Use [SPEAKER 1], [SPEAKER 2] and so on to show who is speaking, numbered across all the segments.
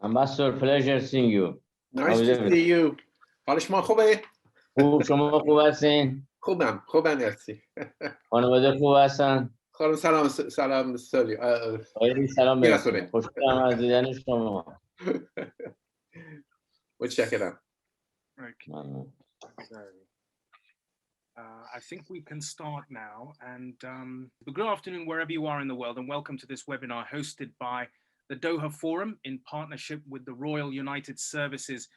[SPEAKER 1] Ambassador, pleasure seeing you.
[SPEAKER 2] Nice to see you. حال شما خوبه؟
[SPEAKER 1] خوب، شما خوب هستین؟
[SPEAKER 2] خوبم مرسی.
[SPEAKER 1] خانواده خوب هستن؟
[SPEAKER 2] خانم سلام سالی.
[SPEAKER 1] خیلی سلام برسونید.
[SPEAKER 2] میرسونه.
[SPEAKER 1] خوشحالم از دیدن شما.
[SPEAKER 2] متشکرم.
[SPEAKER 3] I think we can start now, and good afternoon wherever you are in the world, and welcome to this webinar hosted by the Doha Forum in partnership with the Royal United Services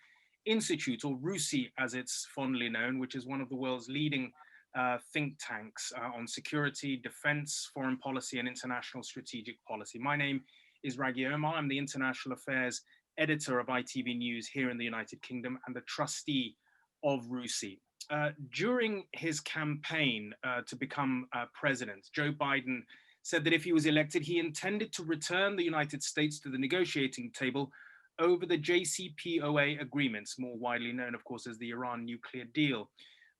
[SPEAKER 3] Institute, or RUSI as it's fondly known, which is one of the world's leading think tanks on security, defense, foreign policy, and international strategic policy. My name is Rageh Omaar. I'm the international affairs editor of ITV News here in the United Kingdom and the trustee of RUSI. During his campaign to become president, Joe Biden said that if he was elected, he intended to return the United States to the negotiating table over the JCPOA agreements, more widely known, of course, as the Iran nuclear deal.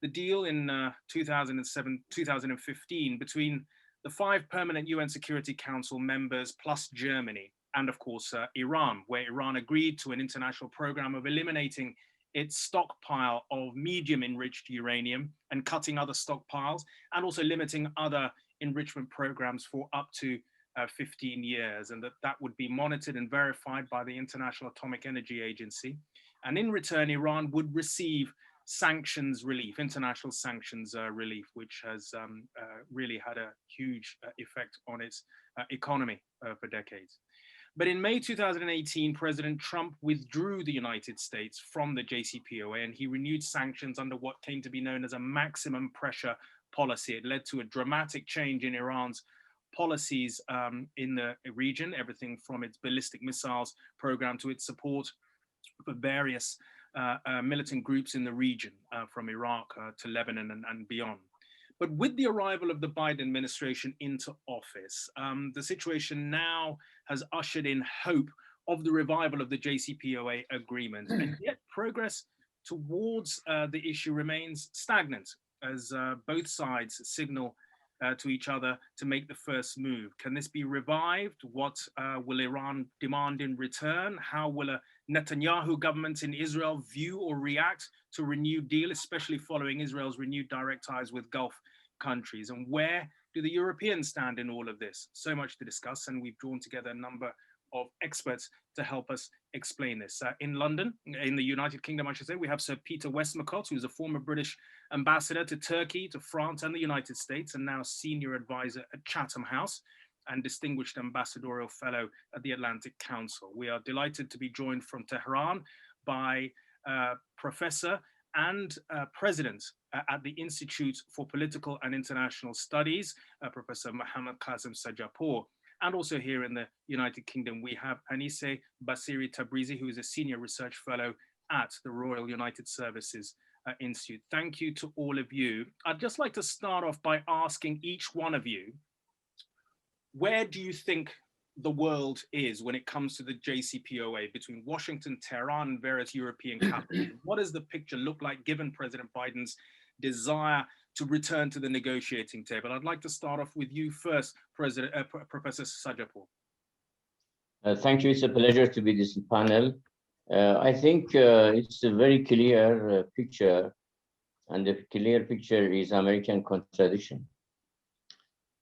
[SPEAKER 3] The deal in 2015 between the 5 permanent UN Security Council members plus Germany and, of course, Iran, where Iran agreed to an international program of eliminating its stockpile of medium-enriched uranium and cutting other stockpiles, and also limiting other enrichment programs for up to 15 years, and that would be monitored and verified by the International Atomic Energy Agency. And in return, Iran would receive sanctions relief, international sanctions relief, which has really had a huge effect on its economy for decades. But in May 2018, President Trump withdrew the United States from the JCPOA, and he renewed sanctions under what came to be known as a maximum pressure policy. It led to a dramatic change in Iran's policies in the region, everything from its ballistic missiles program to its support for various militant groups in the region, from Iraq to Lebanon and beyond. But with the arrival of the Biden administration into office, the situation now has ushered in hope of the revival of the JCPOA agreement. And yet progress towards the issue remains stagnant as both sides signal to each other to make the first move. Can this be revived? What will Iran demand in return? How will a Netanyahu government in Israel view or react to a renewed deal, especially following Israel's renewed direct ties with Gulf countries? And where do the Europeans stand in all of this? So much to discuss, and we've drawn together a number of experts to help us explain this. In London, in the United Kingdom, I should say, we have Sir Peter Westmacott, who's a former British ambassador to Turkey, to France and the United States, and now senior advisor at Chatham House and distinguished ambassadorial fellow at the Atlantic Council. We are delighted to be joined from Tehran by Professor and President at the Institute for Political and International Studies, Professor Mohammed Kazem Sajjadpour. And also here in the United Kingdom, we have Aniseh Bassiri Tabrizi, who is a senior research fellow at the Royal United Services Institute. Thank you to all of you. I'd just like to start off by asking each one of you, where do you think the world is when it comes to the JCPOA between Washington, Tehran, and various European capitals? What does the picture look like given President Biden's desire to return to the negotiating table? I'd like to start off with you first, Professor Sajjadpour.
[SPEAKER 1] Thank you. It's a pleasure to be this panel. I think it's a very clear picture, and the clear picture is American contradiction.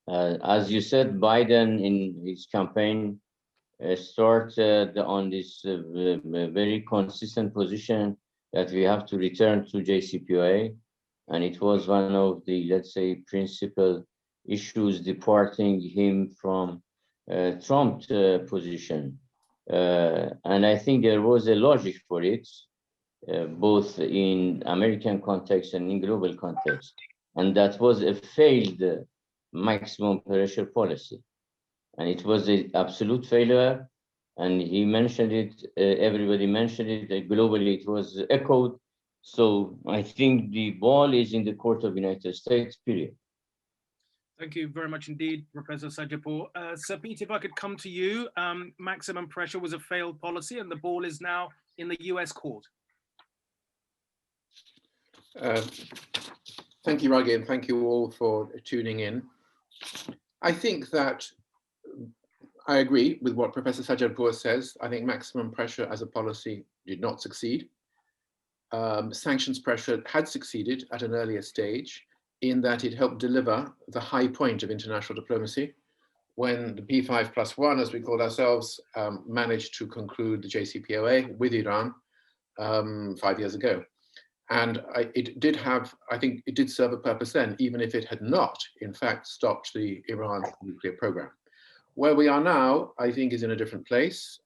[SPEAKER 1] As you said, Biden in his campaign started on this very consistent position that we have to return to JCPOA. And it was one of the, let's say, principal issues departing him from Trump's position. And I think there was a logic for it, both in American context and in global context. And that was a failed maximum pressure policy. And it was an absolute failure. And he mentioned it, everybody mentioned it, globally it was echoed. So I think the ball is in the court of the United States, period.
[SPEAKER 3] Thank you very much indeed, Professor Sajjadpour. Sir Peter, if I could come to you, maximum pressure was a failed policy and the ball is now in the US court.
[SPEAKER 2] Thank you, Rageh, and thank you all for tuning in. I think that I agree with what Professor Sajjadpour says. I think maximum pressure as a policy did not succeed. Sanctions pressure had succeeded at an earlier stage in that it helped deliver the high point of international diplomacy when the P5+1, as we called ourselves, managed to conclude the JCPOA with Iran 5 years ago. And it did have, I think it did serve a purpose then, even if it had not, in fact, stopped the Iran nuclear program. Where we are now, I think, is in a different place.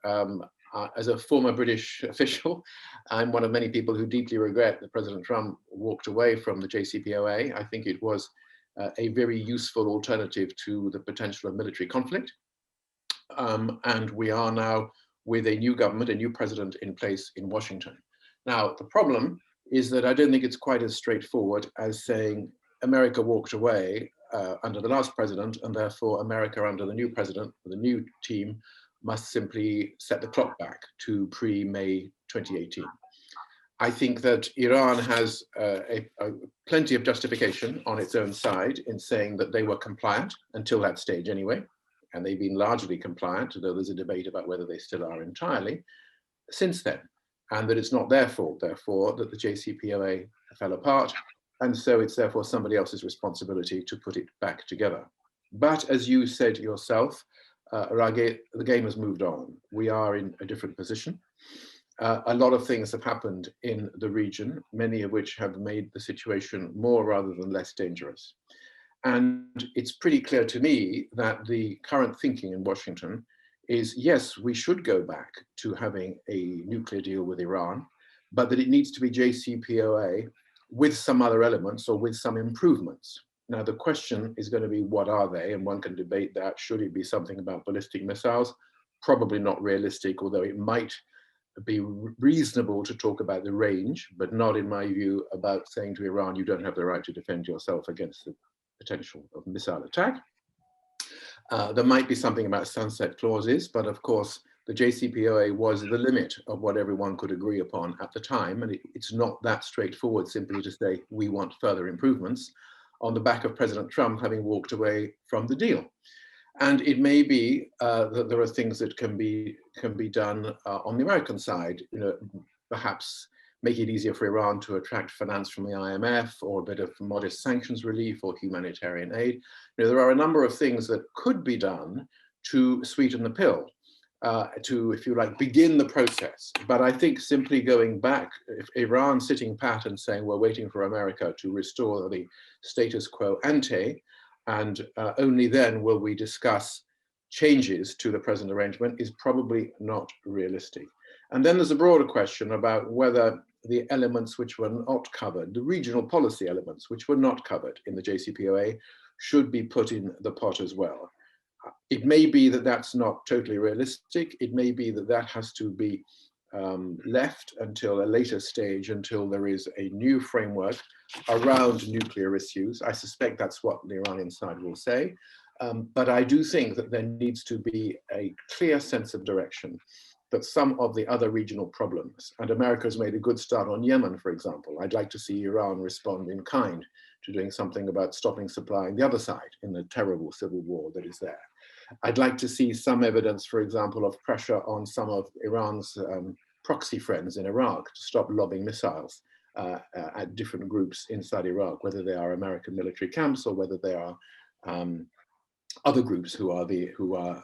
[SPEAKER 2] As a former British official, I'm one of many people who deeply regret that President Trump walked away from the JCPOA. I think it was a very useful alternative to the potential of military conflict. And we are now with a new government, a new president in place in Washington. Now, the problem is that I don't think it's quite as straightforward as saying America walked away under the last president, and therefore America under the new president, the new team, must simply set the clock back to pre-May 2018. I think that Iran has plenty of justification on its own side in saying that they were compliant until that stage anyway, and they've been largely compliant, though there's a debate about whether they still are entirely, since then, and that it's not their fault, therefore, that the JCPOA fell apart, and so it's therefore somebody else's responsibility to put it back together. But as you said yourself, Rageh, the game has moved on. We are in a different position. A lot of things have happened in the region, many of which have made the situation more rather than less dangerous. And it's pretty clear to me that the current thinking in Washington is, yes, we should go back to having a nuclear deal with Iran, but that it needs to be JCPOA with some other elements or with some improvements. Now, the question is going to be, what are they? And one can debate that. Should it be something about ballistic missiles? Probably not realistic, although it might be reasonable to talk about the range, but not, in my view, about saying to Iran, you don't have the right to defend yourself against the potential of missile attack. There might be something about sunset clauses, but of course, the JCPOA was the limit of what everyone could agree upon at the time, and it's not that straightforward simply to say, we want further improvements on the back of President Trump having walked away from the deal. And it may be that there are things that can be done on the American side, perhaps make it easier for Iran to attract finance from the IMF, or a bit of modest sanctions relief or humanitarian aid. There are a number of things that could be done to sweeten the pill, to, if you like, begin the process. But I think simply going back, if Iran sitting pat and saying we're waiting for America to restore the status quo ante, and only then will we discuss changes to the present arrangement, is probably not realistic. And then there's a broader question about whether the elements which were not covered, the regional policy elements which were not covered in the JCPOA, should be put in the pot as well. It may be that that's not totally realistic. It may be that that has to be left until a later stage, until there is a new framework around nuclear issues. I suspect that's what the Iranian side will say. But I do think that there needs to be a clear sense of direction, that some of the other regional problems, and America has made a good start on Yemen, for example. I'd like to see Iran respond in kind to doing something about stopping supplying the other side in the terrible civil war that is there. I'd like to see some evidence, for example, of pressure on some of Iran's proxy friends in Iraq to stop lobbing missiles at different groups inside Iraq, whether they are American military camps or whether they are other groups who are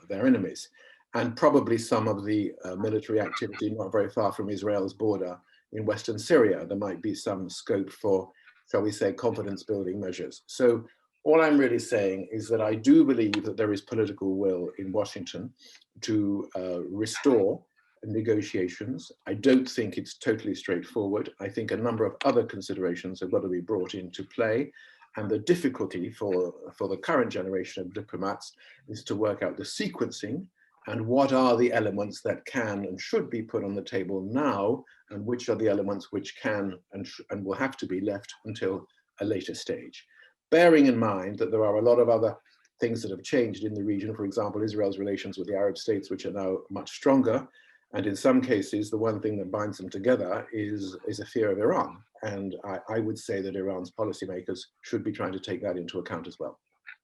[SPEAKER 2] their enemies. And probably some of the military activity not very far from Israel's border in Western Syria. There might be some scope for, shall we say, confidence building measures. So all I'm really saying is that I do believe that there is political will in Washington to restore negotiations. I don't think it's totally straightforward. I think a number of other considerations have got to be brought into play. And the difficulty for the current generation of diplomats is to work out the sequencing and what are the elements that can and should be put on the table now, and which are the elements which can and will have to be left until a later stage. Bearing in mind that there are a lot of other things that have changed in the region, for example, Israel's relations with the Arab states, which are now much stronger. And in some cases, the one thing that binds them together is a fear of Iran. And I would say that Iran's policymakers should be trying to take that into account as well.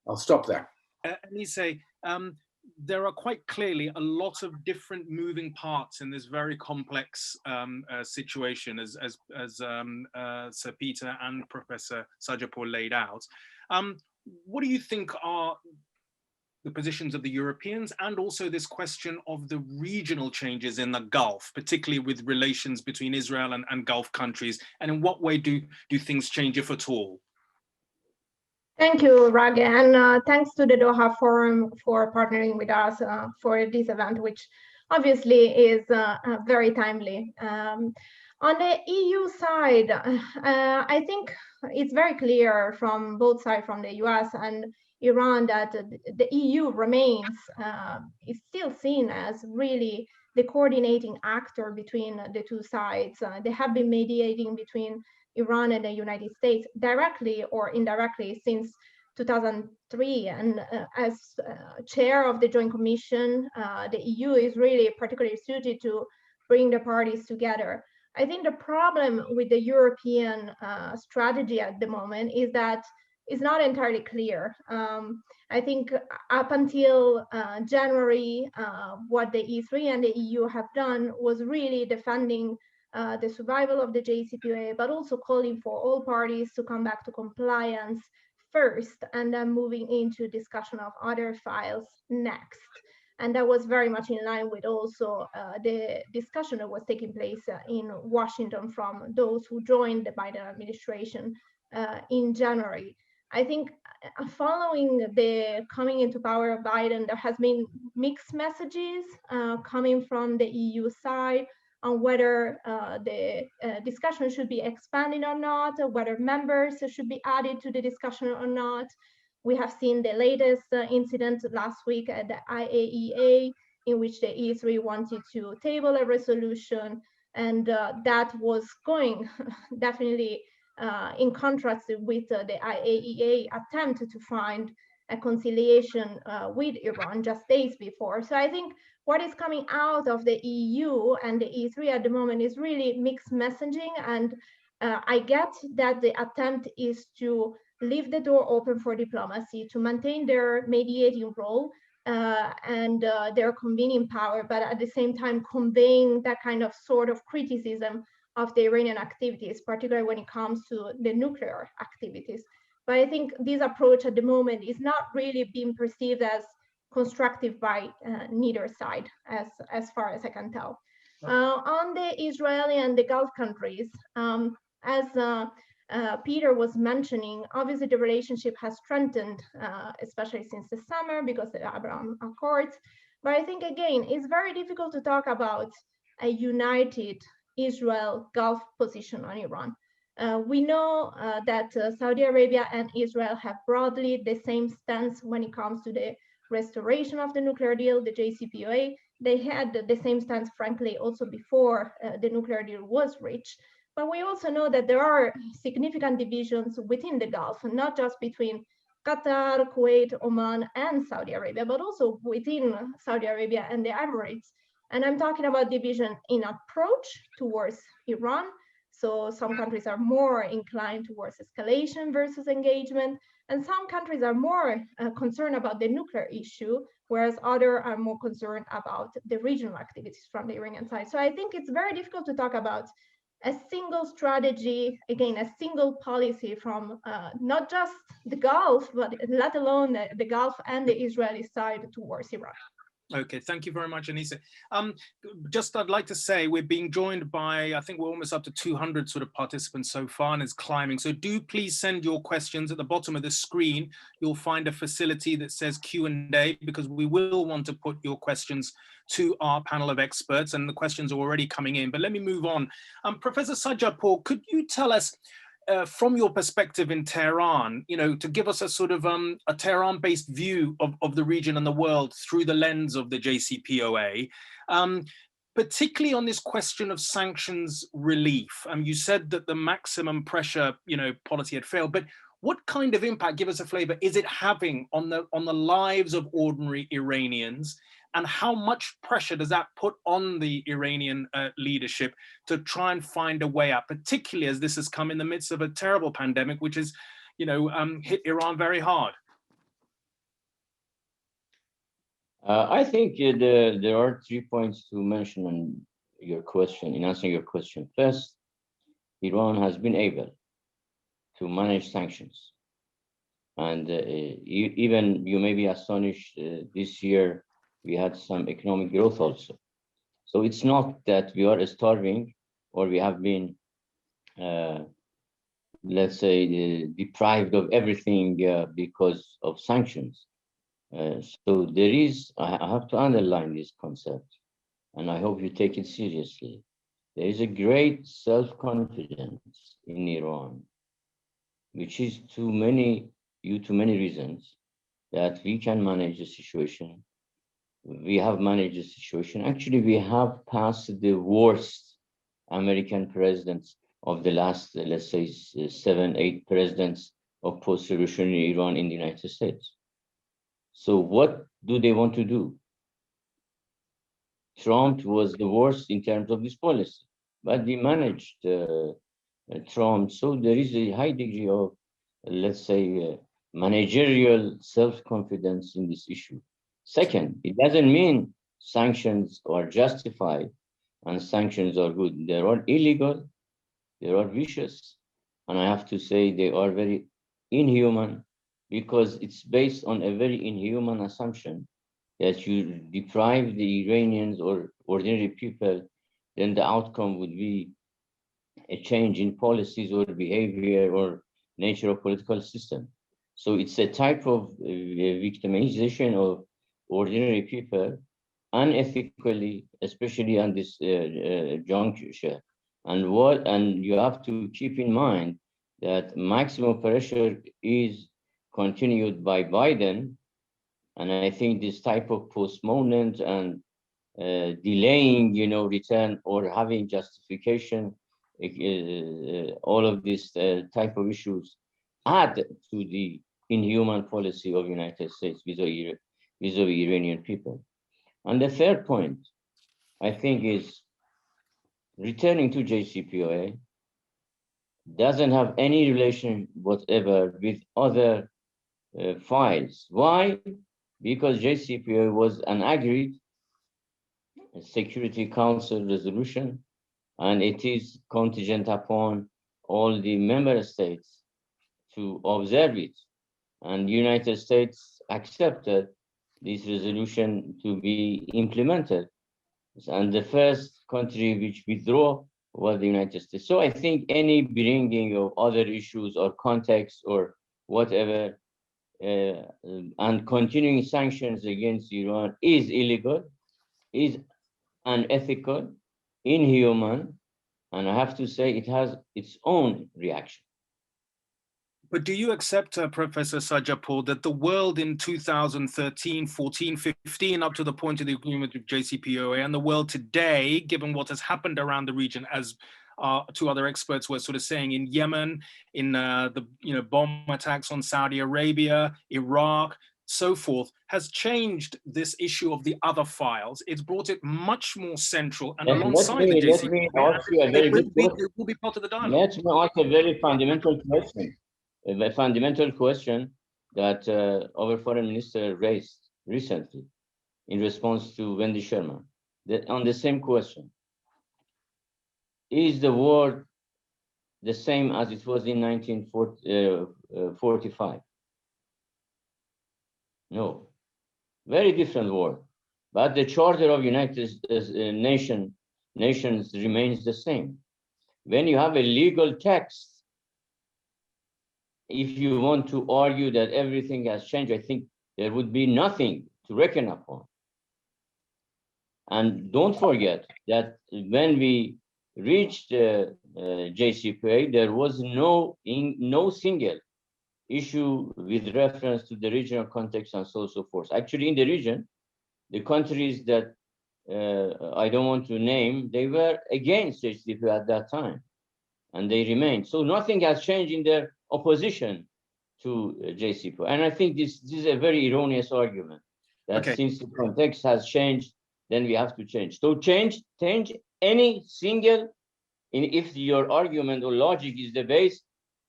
[SPEAKER 2] I'll stop there.
[SPEAKER 3] Aniseh, there are quite clearly a lot of different moving parts in this very complex situation, as Sir Peter and Professor Sajjadpour laid out. What do you think are the positions of the Europeans, and also this question of the regional changes in the Gulf, particularly with relations between Israel and Gulf countries, and in what way do things change, if at all?
[SPEAKER 4] Thank you, Rageh, and thanks to the Doha Forum for partnering with us for this event, which obviously is very timely. On the EU side, I think it's very clear from both sides, from the US and Iran, that the EU remains, is still seen as really the coordinating actor between the two sides. They have been mediating between Iran and the United States directly or indirectly since 2003. And as chair of the Joint Commission, the EU is really particularly suited to bring the parties together. I think the problem with the European strategy at the moment is that it's not entirely clear. I think up until January, what the E3 and the EU have done was really defending the survival of the JCPOA, but also calling for all parties to come back to compliance first, and then moving into discussion of other files next. And that was very much in line with also the discussion that was taking place in Washington from those who joined the Biden administration in January. I think following the coming into power of Biden, there has been mixed messages coming from the EU side on whether the discussion should be expanded or not, or whether members should be added to the discussion or not. We have seen the latest incident last week at the IAEA, in which the E3 wanted to table a resolution, and that was going definitely in contrast with the IAEA attempt to find a conciliation with Iran just days before. So I think what is coming out of the EU and the E3 at the moment is really mixed messaging, and I get that the attempt is to leave the door open for diplomacy, to maintain their mediating role and their convening power, but at the same time conveying that kind of sort of criticism of the Iranian activities, particularly when it comes to the nuclear activities. But I think this approach at the moment is not really being perceived as constructive by neither side, as far as I can tell. On the Israeli and the Gulf countries, as Peter was mentioning, obviously the relationship has strengthened, especially since the summer because of the Abraham Accords. But I think, again, it's very difficult to talk about a united Israel Gulf position on Iran. We know that Saudi Arabia and Israel have broadly the same stance when it comes to the restoration of the nuclear deal, the JCPOA. They had the same stance, frankly, also before the nuclear deal was reached. But we also know that there are significant divisions within the Gulf, not just between Qatar, Kuwait, Oman, and Saudi Arabia, but also within Saudi Arabia and the Emirates. And I'm talking about division in approach towards Iran. So some countries are more inclined towards escalation versus engagement, and some countries are more concerned about the nuclear issue, whereas others are more concerned about the regional activities from the Iranian side. So I think it's very difficult to talk about a single strategy, again, a single policy from not just the Gulf, but let alone the Gulf and the Israeli side towards Iran.
[SPEAKER 3] Okay, thank you very much, Aniseh. Just I'd like to say we're being joined by, I think we're almost up to 200 sort of participants so far, and it's climbing. So do please send your questions. At the bottom of the screen, you'll find a facility that says Q&A, because we will want to put your questions to our panel of experts, and the questions are already coming in. But let me move on. Professor Sajjadpour, could you tell us, from your perspective in Tehran, to give us a sort of a Tehran-based view of the region and the world through the lens of the JCPOA, particularly on this question of sanctions relief. You said that the maximum pressure, policy had failed, but what kind of impact, give us a flavor, is it having on the lives of ordinary Iranians? And how much pressure does that put on the Iranian leadership to try and find a way out, particularly as this has come in the midst of a terrible pandemic, which has, hit Iran very hard?
[SPEAKER 1] I think there are 3 points to mention in your question, in answering your question. First, Iran has been able to manage sanctions. And even you may be astonished, this year we had some economic growth also. So it's not that we are starving or we have been, let's say, deprived of everything because of sanctions. So there is, I have to underline this concept, and I hope you take it seriously. There is a great self-confidence in Iran, which is due to many reasons, that we can manage the situation. We have managed the situation. Actually, we have passed the worst American presidents of the last, let's say, 7, 8 presidents of post-revolutionary Iran in the United States. So what do they want to do? Trump was the worst in terms of this policy, but we managed Trump. So there is a high degree of, let's say, managerial self-confidence in this issue. Second, it doesn't mean sanctions are justified and sanctions are good. They are illegal, they are vicious, and I have to say they are very inhuman, because it's based on a very inhuman assumption that you deprive the Iranians or ordinary people, then the outcome would be a change in policies or behavior or nature of political system. So it's a type of victimization of ordinary people, unethically, especially on this juncture. And you have to keep in mind that maximum pressure is continued by Biden, and I think this type of postponement and delaying, return or having justification, all of these type of issues add to the inhuman policy of United States vis-a-vis Iranian people. And the third point, I think, is returning to JCPOA doesn't have any relation whatever with other files. Why? Because JCPOA was an agreed Security Council resolution, and it is contingent upon all the member states to observe it. And the United States accepted this resolution to be implemented. And the first country which withdrew was the United States. So I think any bringing of other issues or context or whatever, and continuing sanctions against Iran is illegal, is unethical, inhuman, and I have to say it has its own reaction.
[SPEAKER 3] But do you accept, Professor Sajjadpour, that the world in 2013, 14, 15, up to the point of the agreement with JCPOA, and the world today, given what has happened around the region, as 2 other experts were sort of saying, in Yemen, in the bomb attacks on Saudi Arabia, Iraq, so forth, has changed this issue of the other files. It's brought it much more central, and alongside the JCPOA, it will be part of the dialogue.
[SPEAKER 1] Let me ask a very fundamental question. A fundamental question that our foreign minister raised recently in response to Wendy Sherman. On the same question, is the world the same as it was in 1945? No, very different world. But the Charter of United Nations remains the same. When you have a legal text, if you want to argue that everything has changed, I think there would be nothing to reckon upon. And don't forget that when we reached JCPOA, there was no single issue with reference to the regional context and so forth. Actually, in the region, the countries that I don't want to name, they were against JCPOA at that time, and they remain. So nothing has changed in their opposition to JCPOA. And I think this is a very erroneous argument, that since the context has changed, then we have to change. So change any single, if your argument or logic is the base,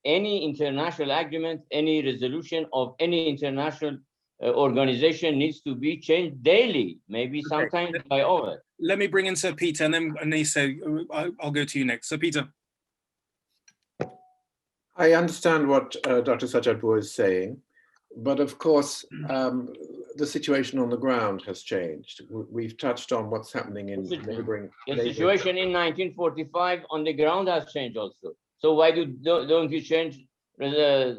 [SPEAKER 1] any international agreement, any resolution of any international organization needs to be changed daily, maybe sometimes by hour.
[SPEAKER 3] Let me bring in Sir Peter, and then Aniseh, I'll go to you next. Sir Peter.
[SPEAKER 2] I understand what Dr. Sajjadpour is saying, but of course, the situation on the ground has changed. We've touched on what's happening in neighboring.
[SPEAKER 1] The situation in 1945 on the ground has changed also. So why don't you change the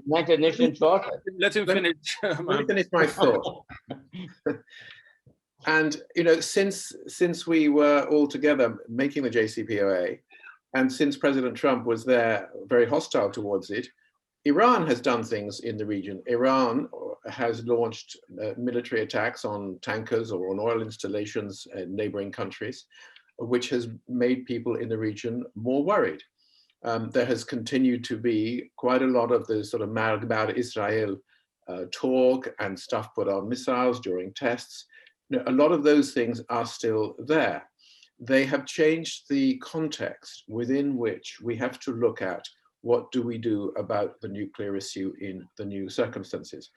[SPEAKER 1] United Nations Charter?
[SPEAKER 3] Let him finish.
[SPEAKER 2] Let me finish my thought. And since we were all together making the JCPOA, and since President Trump was there very hostile towards it, Iran has done things in the region. Iran has launched military attacks on tankers or on oil installations in neighboring countries, which has made people in the region more worried. There has continued to be quite a lot of the sort of Margbar Israel talk and stuff put on missiles during tests. A lot of those things are still there. They have changed the context within which we have to look at what do we do about the nuclear issue in the new circumstances.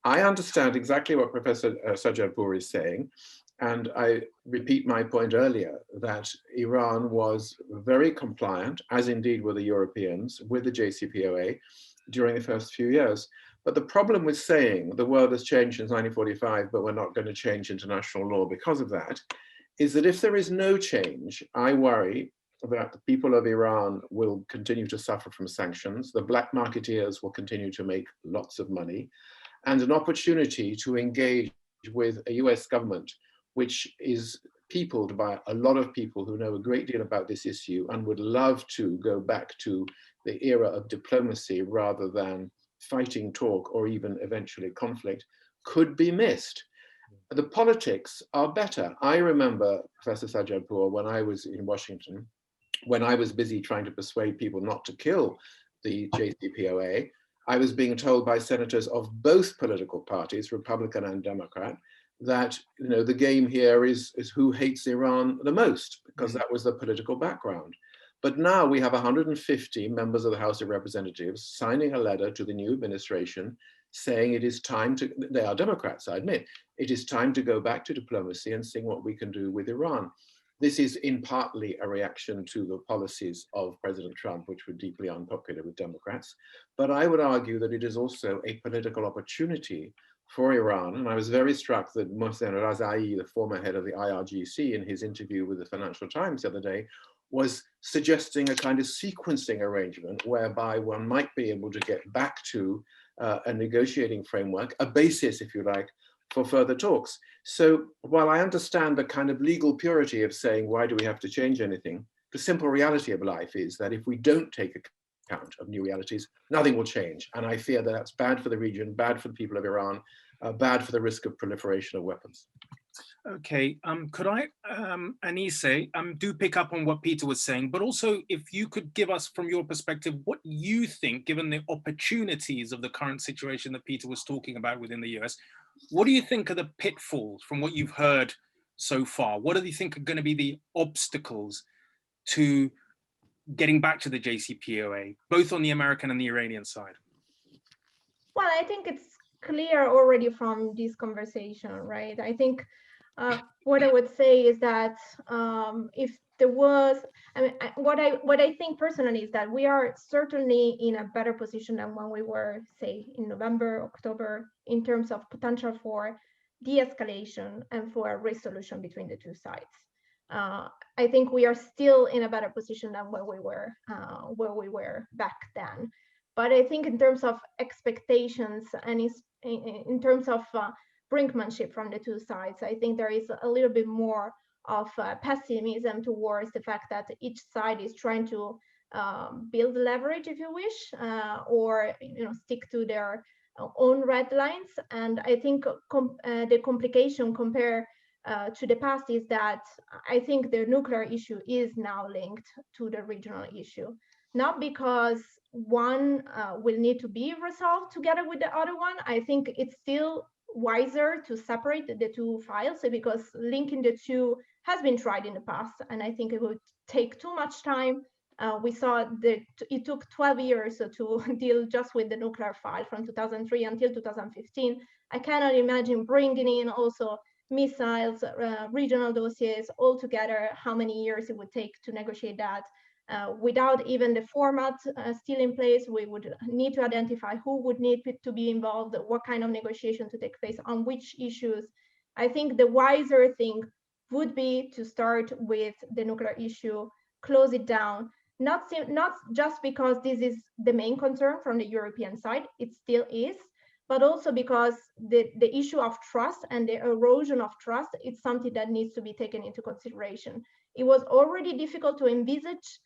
[SPEAKER 2] I understand exactly what Professor Sajjadpour is saying, and I repeat my point earlier that Iran was very compliant, as indeed were the Europeans, with the JCPOA during the first few years. But the problem with saying the world has changed since 1945, but we're not going to change international law because of that, is that if there is no change, I worry that the people of Iran will continue to suffer from sanctions, the black marketeers will continue to make lots of money, and an opportunity to engage with a US government, which is peopled by a lot of people who know a great deal about this issue and would love to go back to the era of diplomacy rather than fighting talk or even eventually conflict, could be missed. The politics are better. I remember, Professor Sajjadpour, when I was in Washington, when I was busy trying to persuade people not to kill the JCPOA, I was being told by senators of both political parties, Republican and Democrat, that the game here is who hates Iran the most, because that was the political background. But now we have 150 members of the House of Representatives signing a letter to the new administration saying it is time to, they are Democrats, I admit, it is time to go back to diplomacy and see what we can do with Iran. This is in partly a reaction to the policies of President Trump, which were deeply unpopular with Democrats. But I would argue that it is also a political opportunity for Iran. And I was very struck that Mohsen Razai, the former head of the IRGC, in his interview with the Financial Times the other day, was suggesting a kind of sequencing arrangement whereby one might be able to get back to a negotiating framework, a basis, if you like, for further talks. So while I understand the kind of legal purity of saying, why do we have to change anything? The simple reality of life is that if we don't take account of new realities, nothing will change. And I fear that that's bad for the region, bad for the people of Iran, bad for the risk of proliferation of weapons.
[SPEAKER 3] Okay, could I, Aniseh, do pick up on what Peter was saying, but also if you could give us from your perspective, what you think, given the opportunities of the current situation that Peter was talking about within the US, what do you think are the pitfalls from what you've heard so far? What do you think are going to be the obstacles to getting back to the JCPOA, both on the American and the Iranian side?
[SPEAKER 4] Well, I think it's clear already from this conversation, right? I think what I would say is that if there was, I mean, what I think personally is that we are certainly in a better position than when we were, say, in November, October, in terms of potential for de-escalation and for a resolution between the two sides. I think we are still in a better position than where we were back then. But I think in terms of expectations and in terms of brinkmanship from the two sides, I think there is a little bit more of pessimism towards the fact that each side is trying to build leverage, if you wish, or stick to their own red lines. And I think the complication compared to the past is that I think the nuclear issue is now linked to the regional issue, not because one will need to be resolved together with the other one. I think it's still wiser to separate the two files, because linking the two has been tried in the past, and I think it would take too much time We saw that it took 12 years to deal just with the nuclear file from 2003 until 2015. I cannot imagine bringing in also missiles, regional dossiers all together, how many years it would take to negotiate that. Without even the format still in place, we would need to identify who would need to be involved, what kind of negotiation to take place on which issues. I think the wiser thing would be to start with the nuclear issue, close it down, not just because this is the main concern from the European side, it still is, but also because the issue of trust and the erosion of trust is something that needs to be taken into consideration. It was already difficult to envisage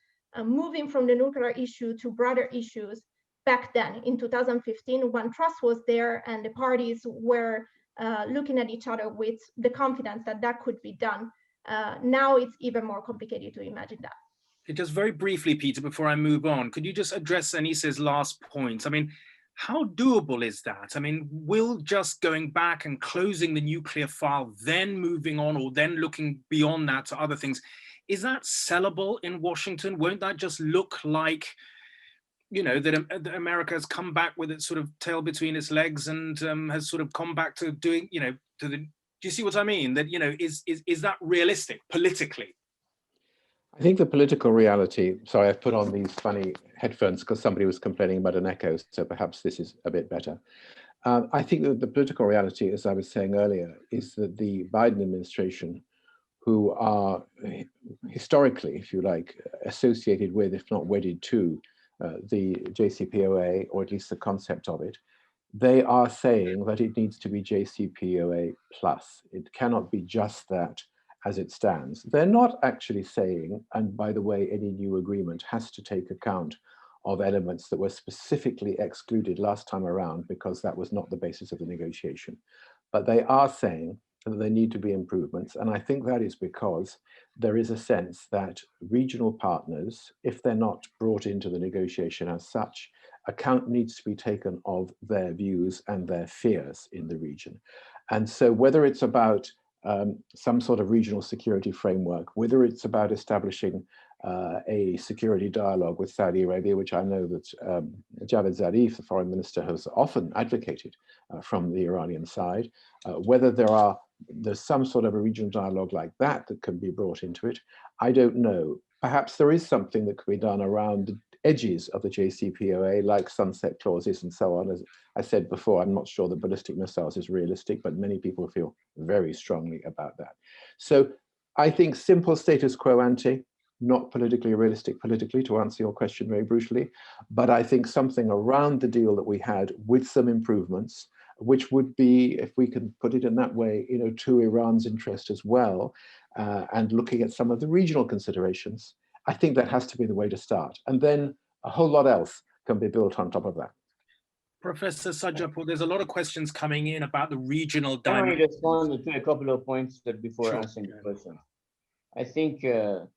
[SPEAKER 4] moving from the nuclear issue to broader issues back then in 2015, when trust was there and the parties were looking at each other with the confidence that that could be done. Now it's even more complicated to imagine that.
[SPEAKER 3] Just very briefly, Peter, before I move on, could you just address Aniseh's last point? I mean, how doable is that? I mean, will just going back and closing the nuclear file, then moving on, or then looking beyond that to other things, is that sellable in Washington? Won't that just look like, you know, that America has come back with its sort of tail between its legs and has sort of come back to doing, you know, to the, do you see what I mean? That, you know, is that realistic politically?
[SPEAKER 2] I think the political reality, sorry, I've put on these funny headphones because somebody was complaining about an echo, so perhaps this is a bit better. I think that the political reality, as I was saying earlier, is that the Biden administration, who are historically, if you like, associated with, if not wedded to, the JCPOA, or at least the concept of it, they are saying that it needs to be JCPOA plus. It cannot be just that as it stands. They're not actually saying, and by the way, any new agreement has to take account of elements that were specifically excluded last time around because that was not the basis of the negotiation. But they are saying that there need to be improvements. And I think that is because there is a sense that regional partners, if they're not brought into the negotiation as such, account needs to be taken of their views and their fears in the region. And so whether it's about some sort of regional security framework, whether it's about establishing a security dialogue with Saudi Arabia, which I know that Javad Zarif, the foreign minister, has often advocated from the Iranian side, whether there's some sort of a regional dialogue like that that can be brought into it, I don't know. Perhaps there is something that could be done around the edges of the JCPOA, like sunset clauses and so on. As I said before, I'm not sure that ballistic missiles is realistic, but many people feel very strongly about that. So I think simple status quo ante, not politically realistic politically, to answer your question very brutally, but I think something around the deal that we had with some improvements, which would be, if we can put it in that way, you know, to Iran's interest as well, and looking at some of the regional considerations, I think that has to be the way to start. And then a whole lot else can be built on top of that.
[SPEAKER 3] Professor Sajjadpour, there's a lot of questions coming in about the regional dynamic.
[SPEAKER 1] Can I respond to a couple of points before answering the question? I think Dr.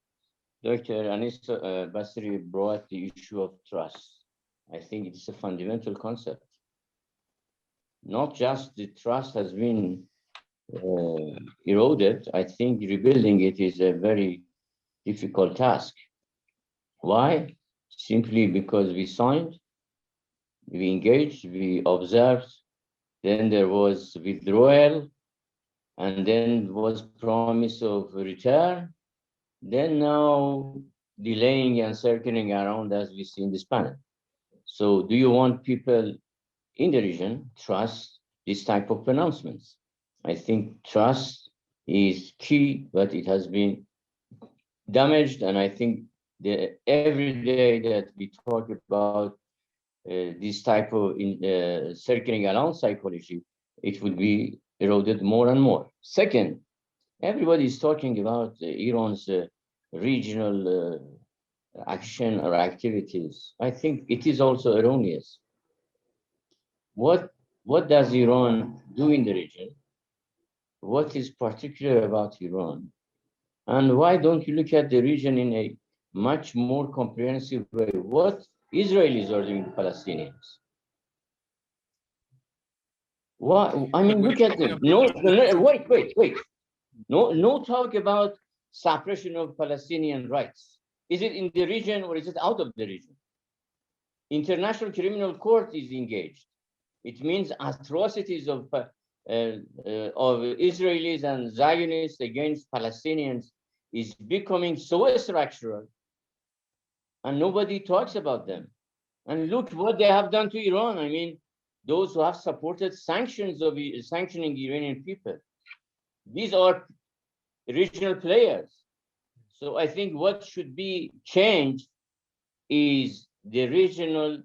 [SPEAKER 1] Aniseh Bassiri brought the issue of trust. I think it's a fundamental concept. Not just the trust has been eroded, I think rebuilding it is a very difficult task. Why? Simply because we signed, we engaged, we observed, then there was withdrawal, and then was promise of return, then now delaying and circling around as we see in this panel. So do you want people in the region trust this type of pronouncements? I think trust is key, but it has been damaged, and I think every day that we talk about this type of circling around psychology, it would be eroded more and more. Second, everybody is talking about Iran's regional action or activities. I think it is also erroneous. What does Iran do in the region? What is particular about Iran? And why don't you look at the region in a much more comprehensive way? What Israelis are doing to Palestinians? What, I mean, look at them. No, wait. No talk about suppression of Palestinian rights. Is it in the region or is it out of the region? International Criminal Court is engaged. It means atrocities of Israelis and Zionists against Palestinians is becoming so structural, and nobody talks about them. And look what they have done to Iran. I mean, those who have supported sanctioning Iranian people. These are regional players. So I think what should be changed is the regional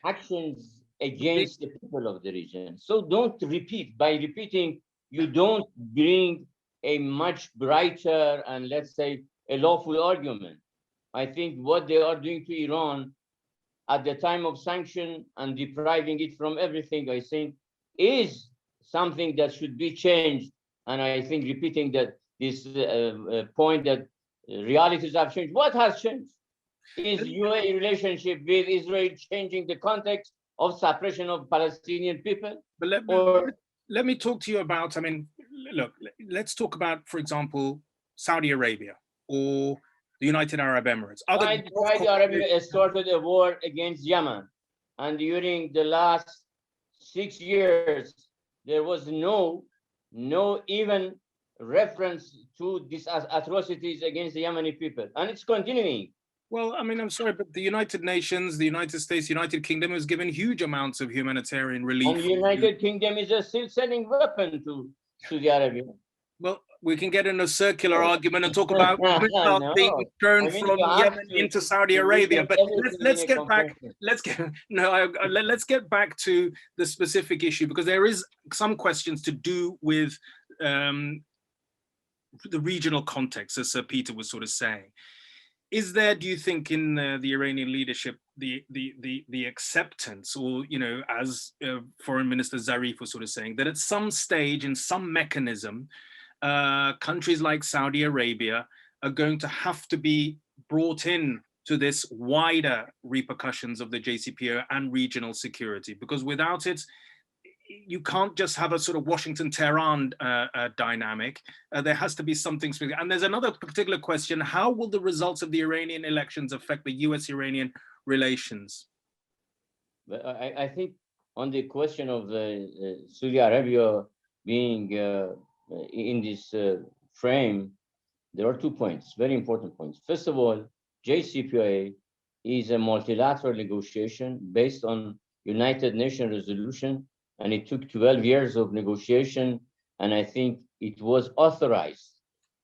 [SPEAKER 1] actions against the people of the region. So don't repeat. By repeating, you don't bring a much brighter and, let's say, a lawful argument. I think what they are doing to Iran at the time of sanction and depriving it from everything, I think, is something that should be changed. And I think repeating that this point that realities have changed. What has changed? Is UAE relationship with Israel changing the context of suppression of Palestinian people?
[SPEAKER 3] But let me talk to you about, I mean, look, let's talk about, for example, Saudi Arabia or the United Arab Emirates.
[SPEAKER 1] Saudi Arabia started a war against Yemen. And during the last 6 years, there was no even reference to these atrocities against the Yemeni people. And it's continuing.
[SPEAKER 3] Well, I mean, I'm sorry, but the United Nations, the United States, United Kingdom has given huge amounts of humanitarian relief.
[SPEAKER 1] And the United Kingdom is still selling weapons to Saudi Arabia.
[SPEAKER 3] Well, we can get in a circular argument and talk about missiles being thrown from Yemen into Saudi Arabia. But let's get back. Let's get back to the specific issue, because there is some questions to do with the regional context, as Sir Peter was sort of saying. Is there, do you think, in the Iranian leadership, the acceptance, or, you know, as Foreign Minister Zarif was sort of saying, that at some stage, in some mechanism, countries like Saudi Arabia are going to have to be brought in to this wider repercussions of the JCPOA and regional security? Because without it, you can't just have a sort of Washington-Tehran dynamic. There has to be something specific. And there's another particular question: how will the results of the Iranian elections affect the US-Iranian relations?
[SPEAKER 1] I think on the question of Saudi Arabia being in this frame, there are 2 points, very important points. First of all, JCPOA is a multilateral negotiation based on United Nations resolution, and it took 12 years of negotiation, and I think it was authorized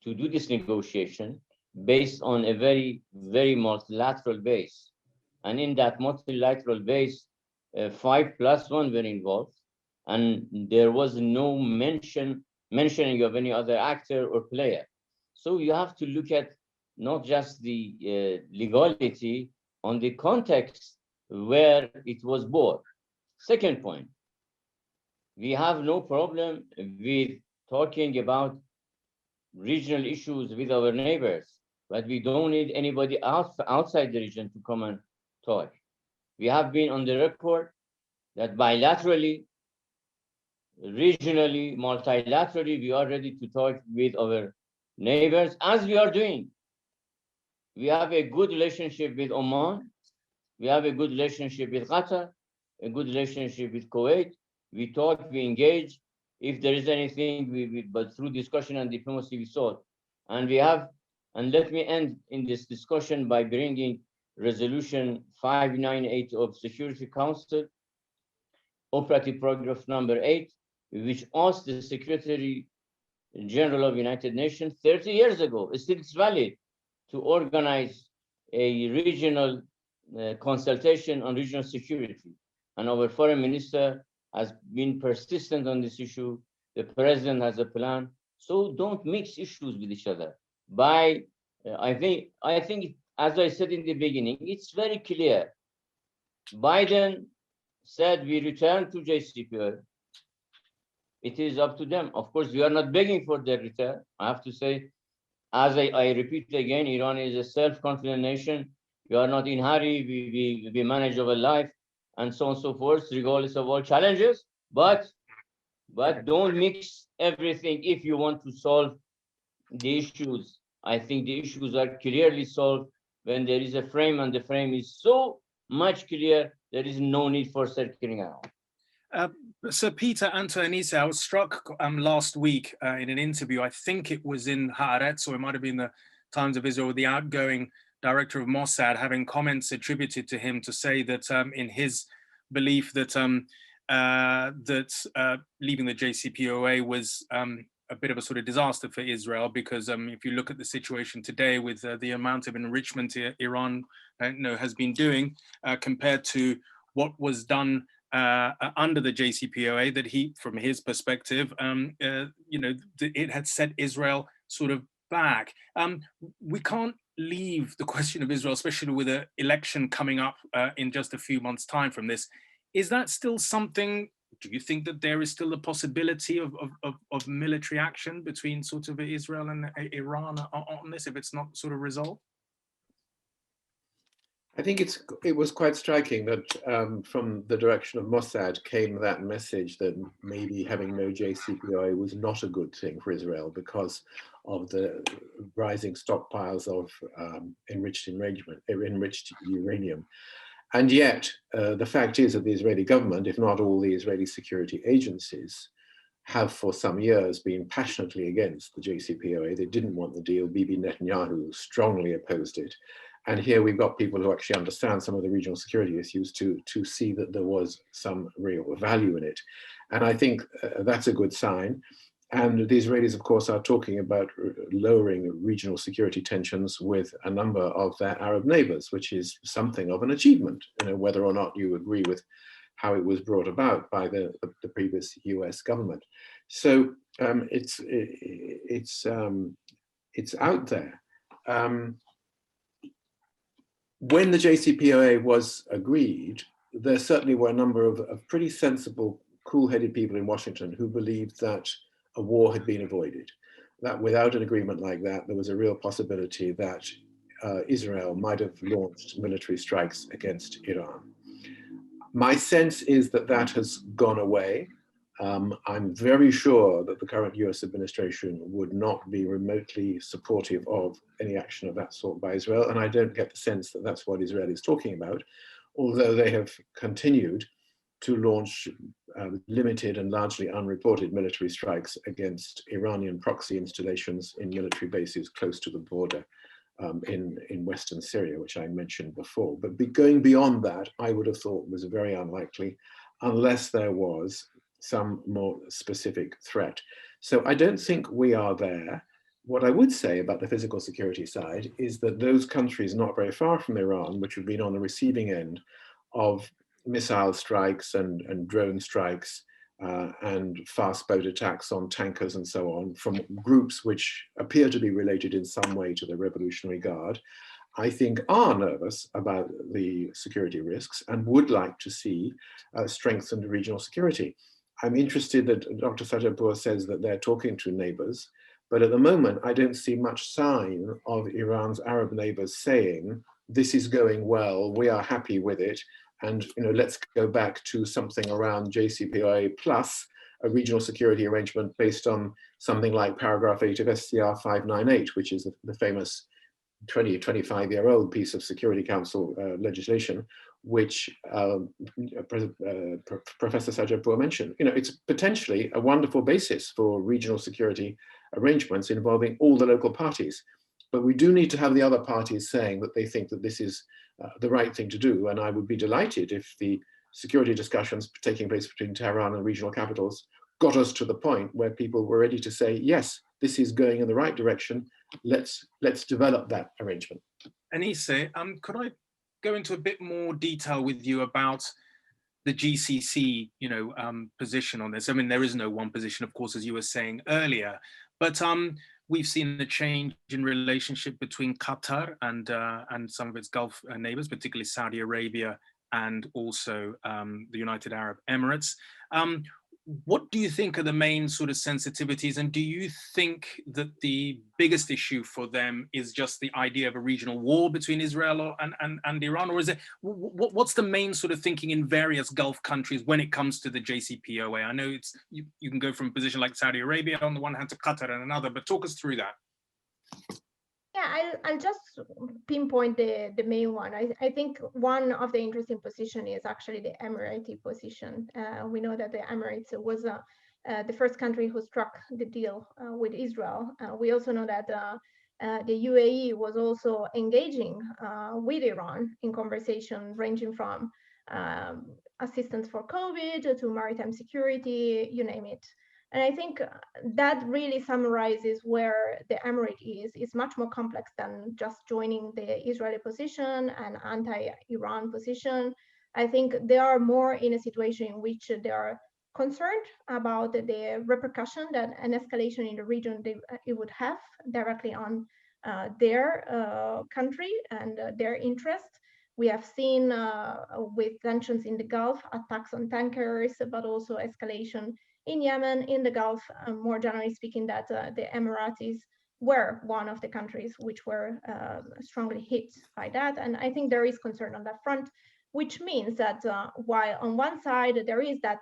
[SPEAKER 1] to do this negotiation based on a very, very multilateral base. And in that multilateral base, 5+1 were involved, and there was no mentioning of any other actor or player. So you have to look at not just the legality, on the context where it was born. Second point, we have no problem with talking about regional issues with our neighbors, but we don't need anybody outside the region to come and talk. We have been on the record that bilaterally, regionally, multilaterally, we are ready to talk with our neighbors, as we are doing. We have a good relationship with Oman. We have a good relationship with Qatar, a good relationship with Kuwait. We talk, we engage. If there is anything, but through discussion and diplomacy, we solve. And we have, and let me end in this discussion by bringing resolution 598 of Security Council, operative paragraph number 8, which asked the Secretary General of United Nations 30 years ago, still it's valid, to organize a regional consultation on regional security. And our foreign minister has been persistent on this issue. The president has a plan. So don't mix issues with each other. I think, as I said in the beginning, it's very clear. Biden said we return to JCPOA. It is up to them. Of course, we are not begging for their return. I have to say, as I repeat again, Iran is a self-confident nation. We are not in a hurry. We manage our life, and so on and so forth, regardless of all challenges. But don't mix everything if you want to solve the issues I think the issues are clearly solved when there is a frame, and the frame is so much clear, there is no need for circling around.
[SPEAKER 3] Sir Peter and Aniseh, I was struck last week in an interview, I think it was in Haaretz, or it might have been the Times of Israel, with the outgoing director of Mossad having comments attributed to him to say that in his belief that leaving the JCPOA was a bit of a sort of disaster for Israel, because if you look at the situation today with the amount of enrichment Iran has been doing compared to what was done under the JCPOA, that he, from his perspective, it had set Israel sort of back. We can't leave the question of Israel, especially with an election coming up in just a few months' time from this. Is that still something? Do you think that there is still a possibility of military action between sort of Israel and Iran on this, if it's not sort of resolved?
[SPEAKER 2] I think it was quite striking that from the direction of Mossad came that message that maybe having no JCPOA was not a good thing for Israel because of the rising stockpiles of enriched uranium. And yet, the fact is that the Israeli government, if not all the Israeli security agencies, have for some years been passionately against the JCPOA. They didn't want the deal. Bibi Netanyahu strongly opposed it. And here we've got people who actually understand some of the regional security issues to see that there was some real value in it. And I think that's a good sign. And the Israelis, of course, are talking about lowering regional security tensions with a number of their Arab neighbors, which is something of an achievement, whether or not you agree with how it was brought about by the previous US government. So it's out there. When the JCPOA was agreed, there certainly were a number of pretty sensible, cool-headed people in Washington who believed that a war had been avoided, that without an agreement like that, there was a real possibility that Israel might have launched military strikes against Iran. My sense is that that has gone away. I'm very sure that the current US administration would not be remotely supportive of any action of that sort by Israel, and I don't get the sense that that's what Israel is talking about, although they have continued to launch limited and largely unreported military strikes against Iranian proxy installations in military bases close to the border in Western Syria, which I mentioned before. But going beyond that, I would have thought was very unlikely unless there was some more specific threat. So I don't think we are there. What I would say about the physical security side is that those countries not very far from Iran, which have been on the receiving end of missile strikes and drone strikes and fast boat attacks on tankers and so on from groups which appear to be related in some way to the Revolutionary Guard, I think are nervous about the security risks and would like to see strengthened regional security. I'm interested that Dr. Sajjadpour says that they're talking to neighbors, but at the moment, I don't see much sign of Iran's Arab neighbors saying, this is going well, we are happy with it, and let's go back to something around JCPOA plus a regional security arrangement based on something like paragraph 8 of SCR 598, which is the famous 25-year-old piece of Security Council legislation, which Professor Sajjadpour mentioned. It's potentially a wonderful basis for regional security arrangements involving all the local parties. But we do need to have the other parties saying that they think that this is the right thing to do. And I would be delighted if the security discussions taking place between Tehran and regional capitals got us to the point where people were ready to say, yes, this is going in the right direction. Let's develop that arrangement.
[SPEAKER 3] Aniseh, could I go into a bit more detail with you about the GCC, position on this? I mean, there is no one position, of course, as you were saying earlier, but we've seen a change in relationship between Qatar and some of its Gulf neighbors, particularly Saudi Arabia and also the United Arab Emirates. What do you think are the main sort of sensitivities? And do you think that the biggest issue for them is just the idea of a regional war between Israel and Iran? Or is it, what's the main sort of thinking in various Gulf countries when it comes to the JCPOA? I know it's you can go from a position like Saudi Arabia on the one hand to Qatar on another, but talk us through that.
[SPEAKER 4] Yeah, I'll just pinpoint the main one. I think one of the interesting position is actually the Emirati position. We know that the Emirates was the first country who struck the deal with Israel. We also know that the UAE was also engaging with Iran in conversation ranging from assistance for COVID to maritime security, you name it. And I think that really summarizes where the Emirate is. It's much more complex than just joining the Israeli position and anti-Iran position. I think they are more in a situation in which they are concerned about the repercussion that an escalation in the region it would have directly on their country and their interests. We have seen with tensions in the Gulf, attacks on tankers, but also escalation in Yemen, in the Gulf, more generally speaking, that the Emiratis were one of the countries which were strongly hit by that. And I think there is concern on that front, which means that while on one side there is that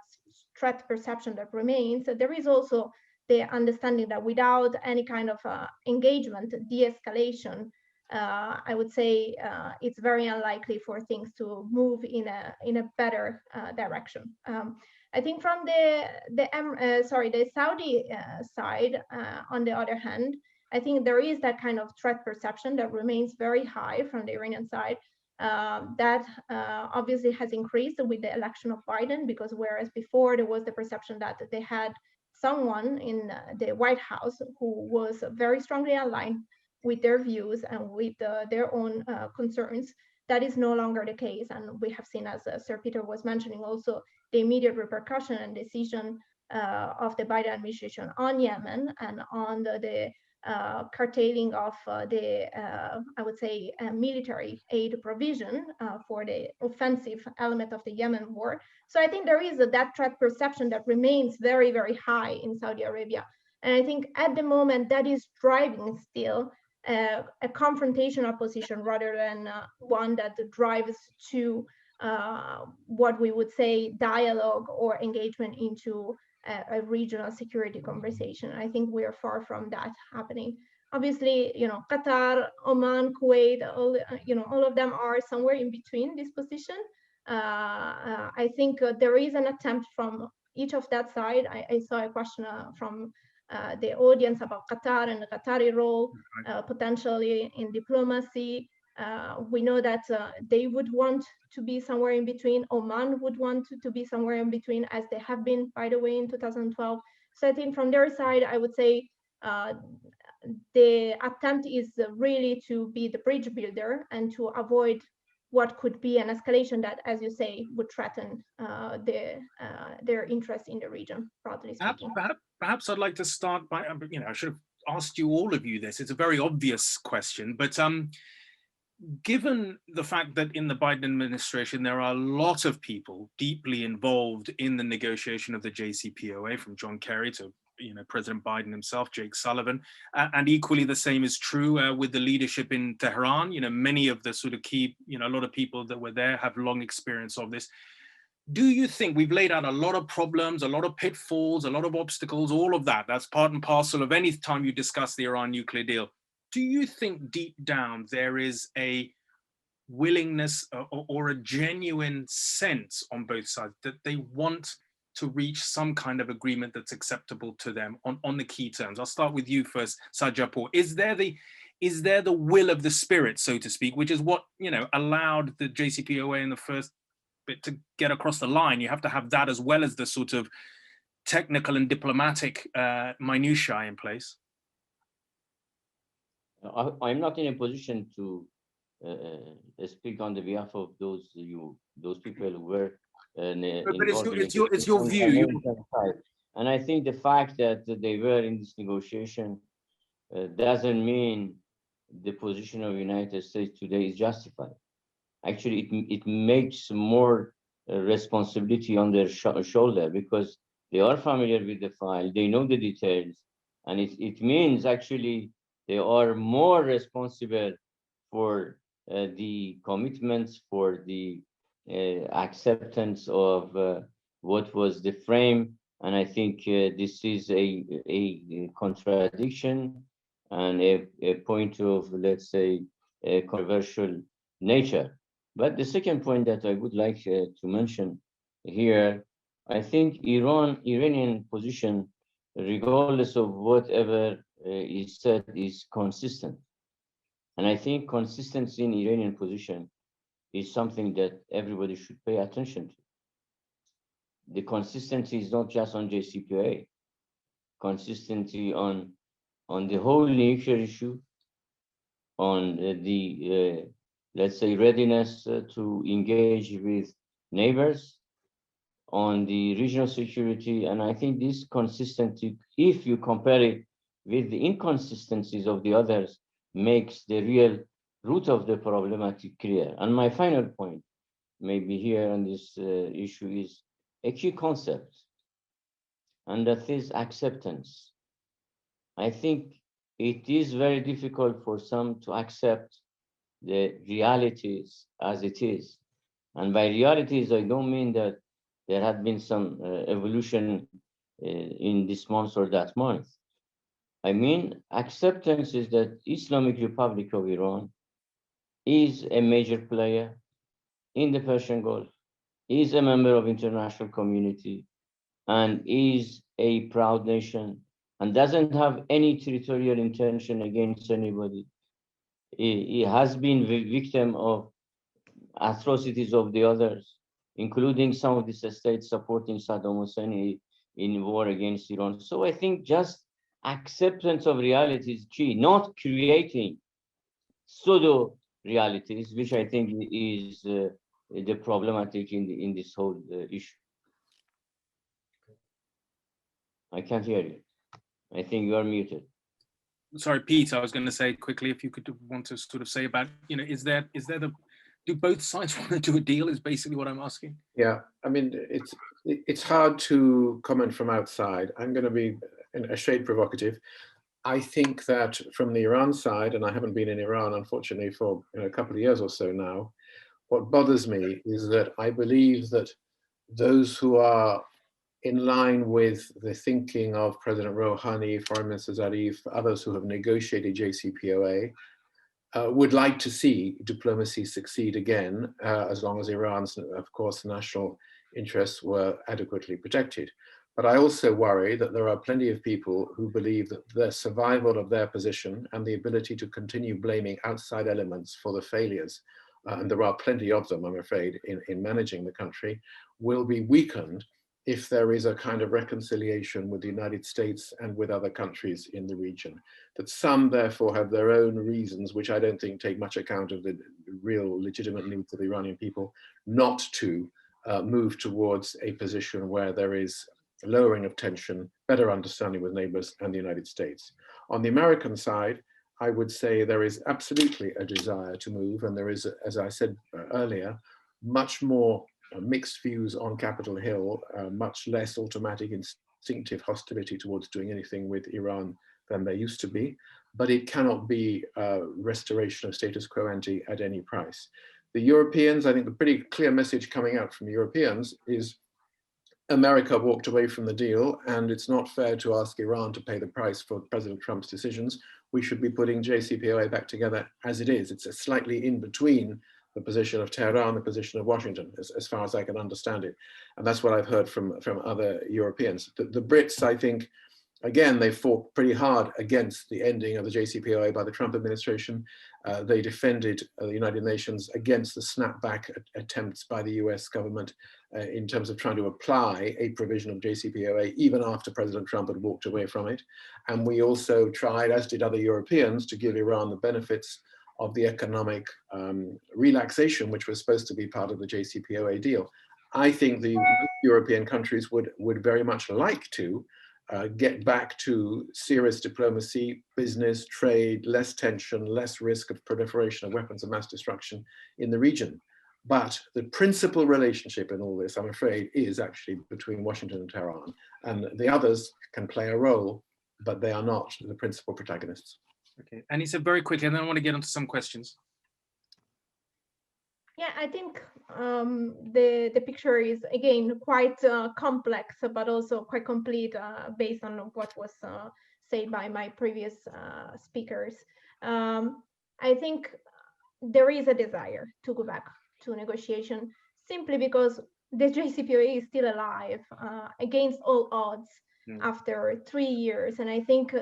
[SPEAKER 4] threat perception that remains, there is also the understanding that without any kind of engagement, de-escalation, I would say it's very unlikely for things to move in a better direction. I think from the Saudi side, on the other hand, I think there is that kind of threat perception that remains very high from the Iranian side. That obviously has increased with the election of Biden, because whereas before there was the perception that they had someone in the White House who was very strongly aligned with their views and with their own concerns, that is no longer the case. And we have seen, as Sir Peter was mentioning, also the immediate repercussion and decision of the Biden administration on Yemen and on the curtailing of the, I would say, military aid provision for the offensive element of the Yemen war. So I think there is that threat perception that remains very, very high in Saudi Arabia. And I think at the moment that is driving still a confrontational position rather than one that drives to what we would say dialogue or engagement into a regional security conversation. I think we are far from that happening. Obviously, Qatar, Oman, Kuwait, all of them are somewhere in between this position. I think there is an attempt from each of that side. I saw a question from the audience about Qatar and the Qatari role potentially in diplomacy. We know that they would want to be somewhere in between. Oman would want to be somewhere in between, as they have been, by the way, in 2012. So I think from their side, I would say the attempt is really to be the bridge builder and to avoid what could be an escalation that, as you say, would threaten their interest in the region, broadly speaking.
[SPEAKER 3] Perhaps I'd like to start by, I should have asked you, all of you, this. It's a very obvious question, but given the fact that in the Biden administration, there are a lot of people deeply involved in the negotiation of the JCPOA, from John Kerry to President Biden himself, Jake Sullivan, and equally the same is true with the leadership in Tehran. Many of the sort of key, a lot of people that were there have long experience of this. Do you think we've laid out a lot of problems, a lot of pitfalls, a lot of obstacles, all of that? That's part and parcel of any time you discuss the Iran nuclear deal. Do you think deep down there is a willingness or a genuine sense on both sides that they want to reach some kind of agreement that's acceptable to them on the key terms? I'll start with you first, Sajjadpour. Is there the will of the spirit, so to speak, which is what allowed the JCPOA in the first bit to get across the line? You have to have that as well as the sort of technical and diplomatic minutiae in place.
[SPEAKER 1] I'm not in a position to speak on the behalf of those people who were involved. But
[SPEAKER 3] it's your view.
[SPEAKER 1] And I think the fact that they were in this negotiation doesn't mean the position of the United States today is justified. Actually, it makes more responsibility on their shoulder, because they are familiar with the file, they know the details, and it means actually they are more responsible for the commitments, for the acceptance of what was the frame. And I think this is a contradiction and a point of, let's say, a controversial nature. But the second point that I would like to mention here, I think Iranian position, regardless of whatever is said, is consistent. And I think consistency in Iranian position is something that everybody should pay attention to. The consistency is not just on JCPOA, consistency on the whole nuclear issue, on the let's say readiness to engage with neighbors, on the regional security. And I think this consistency, if you compare it with the inconsistencies of the others, makes the real root of the problematic clear. And my final point, maybe here on this issue, is a key concept, and that is acceptance. I think it is very difficult for some to accept the realities as it is. And by realities, I don't mean that there had been some evolution in this month or that month. I mean, acceptance is that Islamic Republic of Iran is a major player in the Persian Gulf, is a member of international community, and is a proud nation, and doesn't have any territorial intention against anybody. It has been the victim of atrocities of the others, including some of these states supporting Saddam Hussein in war against Iran. So I think just acceptance of reality is key, not creating pseudo realities, which I think is the problematic in this whole issue. I can't hear you. I think you are muted.
[SPEAKER 3] Sorry, Pete, I was going to say quickly, if you could want to sort of say about, do both sides want to do a deal is basically what I'm asking.
[SPEAKER 2] Yeah, I mean, it's hard to comment from outside. I'm going to be a shade provocative. I think that from the Iran side, and I haven't been in Iran, unfortunately, for a couple of years or so now, what bothers me is that I believe that those who are in line with the thinking of President Rouhani, Foreign Minister Zarif, others who have negotiated JCPOA, would like to see diplomacy succeed again, as long as Iran's, of course, national interests were adequately protected. But I also worry that there are plenty of people who believe that the survival of their position and the ability to continue blaming outside elements for the failures, and there are plenty of them, I'm afraid, in managing the country, will be weakened if there is a kind of reconciliation with the United States and with other countries in the region. That some therefore have their own reasons, which I don't think take much account of the real legitimate needs of the Iranian people, not to move towards a position where there is a lowering of tension, better understanding with neighbors and the United States. On the American side, I would say there is absolutely a desire to move, and there is, as I said earlier, much more mixed views on Capitol Hill, much less automatic instinctive hostility towards doing anything with Iran than there used to be, but it cannot be restoration of status quo ante at any price. The Europeans, I think the pretty clear message coming out from the Europeans is America walked away from the deal, and it's not fair to ask Iran to pay the price for President Trump's decisions. We should be putting JCPOA back together as it is. It's a slightly in between the position of Tehran, the position of Washington, as far as I can understand it. And that's what I've heard from other Europeans. The Brits, I think, again, they fought pretty hard against the ending of the JCPOA by the Trump administration. They defended the United Nations against the snapback attempts by the US government in terms of trying to apply a provision of JCPOA even after President Trump had walked away from it. And we also tried, as did other Europeans, to give Iran the benefits of the economic relaxation, which was supposed to be part of the JCPOA deal. I think the European countries would very much like to get back to serious diplomacy, business, trade, less tension, less risk of proliferation of weapons of mass destruction in the region. But the principal relationship in all this, I'm afraid, is actually between Washington and Tehran. And the others can play a role, but they are not the principal protagonists.
[SPEAKER 3] Okay, Aniseh, very quickly, and then I want to get onto some questions.
[SPEAKER 4] Yeah, I think the picture is, again, quite complex, but also quite complete based on what was said by my previous speakers. I think there is a desire to go back to negotiation simply because the JCPOA is still alive against all odds after 3 years. And I think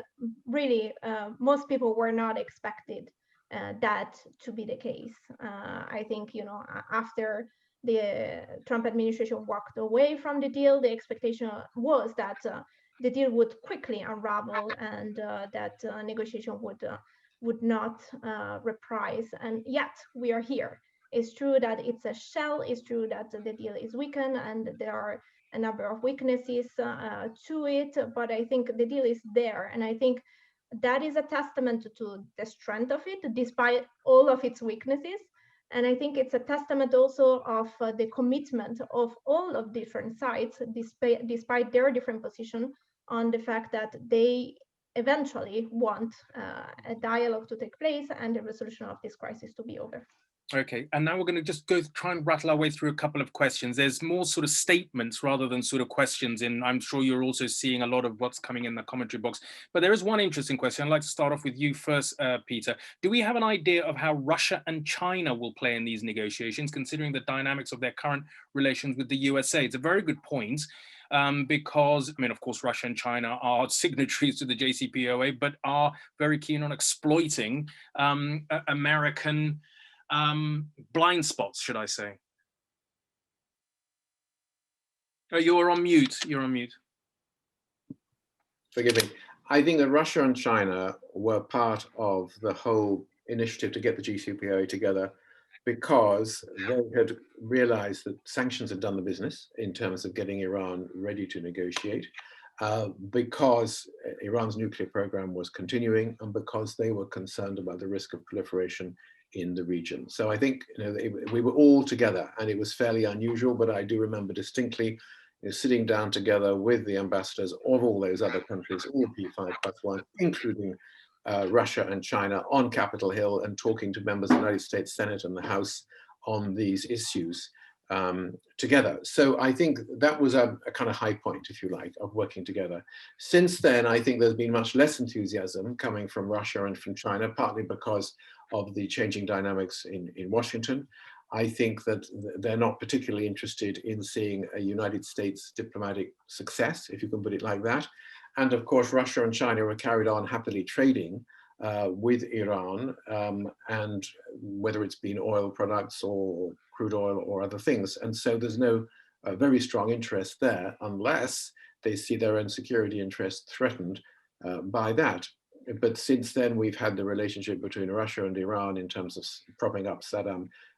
[SPEAKER 4] really most people were not expected that to be the case. I think, you know, after the Trump administration walked away from the deal, the expectation was that the deal would quickly unravel and that negotiation would not reprise. And yet we are here. It's true that it's a shell. It's true that the deal is weakened and there are a number of weaknesses to it, but I think the deal is there. And I think that is a testament to the strength of it, despite all of its weaknesses. And I think it's a testament also of the commitment of all of different sides, despite their different position, on the fact that they eventually want a dialogue to take place and the resolution of this crisis to be over.
[SPEAKER 3] Okay, and now we're going to just try and rattle our way through a couple of questions. There's more sort of statements rather than sort of questions, and I'm sure you're also seeing a lot of what's coming in the commentary box. But there is one interesting question. I'd like to start off with you first, Peter. Do we have an idea of how Russia and China will play in these negotiations, considering the dynamics of their current relations with the USA? It's a very good point. Because, I mean, of course, Russia and China are signatories to the JCPOA, but are very keen on exploiting American blind spots, should I say. Oh, you're on mute. You're on mute.
[SPEAKER 2] Forgive me. I think that Russia and China were part of the whole initiative to get the JCPOA together because they had realized that sanctions had done the business in terms of getting Iran ready to negotiate, because Iran's nuclear program was continuing and because they were concerned about the risk of proliferation in the region. So I think, you know, we were all together, and it was fairly unusual, but I do remember distinctly, you know, sitting down together with the ambassadors of all those other countries, all P5+1, including Russia and China, on Capitol Hill, and talking to members of the United States Senate and the House on these issues together. So I think that was a kind of high point, if you like, of working together. Since then, I think there's been much less enthusiasm coming from Russia and from China, partly because of the changing dynamics in Washington. I think that they're not particularly interested in seeing a United States diplomatic success, if you can put it like that. And of course, Russia and China were carried on happily trading with Iran, and whether it's been oil products or crude oil or other things. And so there's no very strong interest there unless they see their own security interests threatened by that. But since then, we've had the relationship between Russia and Iran in terms of propping up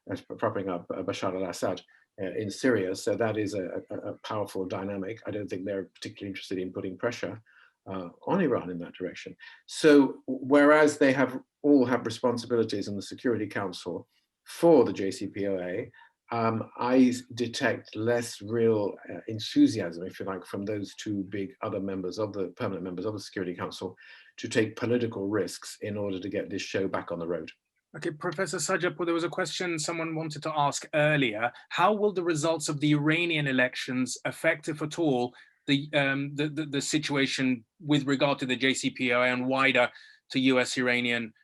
[SPEAKER 2] Bashar al-Assad in Syria. So that is a powerful dynamic. I don't think they're particularly interested in putting pressure on Iran in that direction. So whereas they all have responsibilities in the Security Council for the JCPOA, I detect less real enthusiasm, if you like, from those two big other members of the permanent members of the Security Council to take political risks in order to get this show back on the road.
[SPEAKER 3] Okay, Professor Sajjadpour, there was a question someone wanted to ask earlier. How will the results of the Iranian elections affect, if at all, the situation with regard to the JCPOA and wider to US-Iranian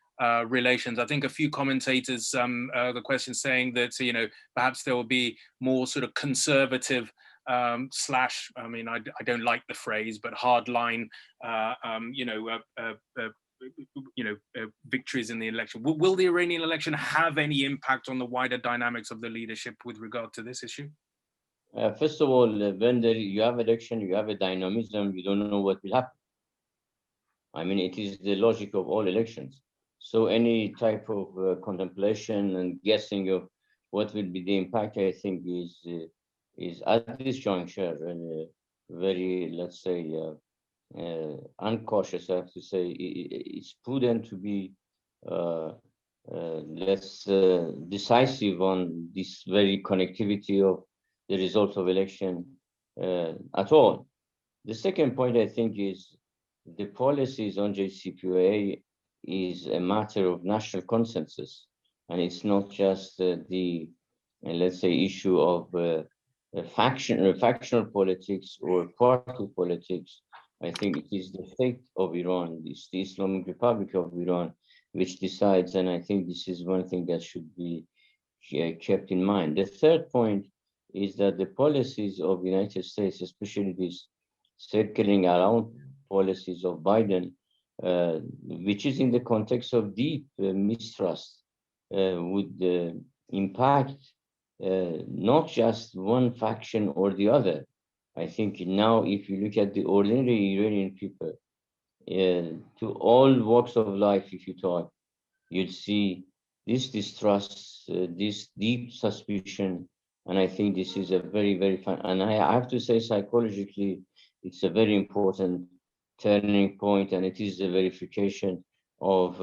[SPEAKER 3] relations? I think a few commentators, the question saying that, you know, perhaps there will be more sort of conservative slash, I mean, I don't like the phrase, but hardline, victories in the election. Will the Iranian election have any impact on the wider dynamics of the leadership with regard to this issue?
[SPEAKER 1] First of all, when you have election, you have a dynamism, you don't know what will happen. I mean, it is the logic of all elections. So any type of contemplation and guessing of what will be the impact, I think is at this juncture very, let's say, uncautious. I have to say it's prudent to be less decisive on this very connectivity of the result of election at all. The second point, I think, is the policies on JCPOA is a matter of national consensus, and it's not just let's say, issue of factional politics or party politics. I think it is the fate of Iran, it's the Islamic Republic of Iran, which decides, and I think this is one thing that should be kept in mind. The third point is that the policies of the United States, especially these circling around policies of Biden, which is in the context of deep mistrust, would impact not just one faction or the other. I think now, if you look at the ordinary Iranian people, to all walks of life, if you talk, you'd see this distrust, this deep suspicion, and I think this is a very, very fun. And I have to say, psychologically, it's a very important turning point, and it is a verification of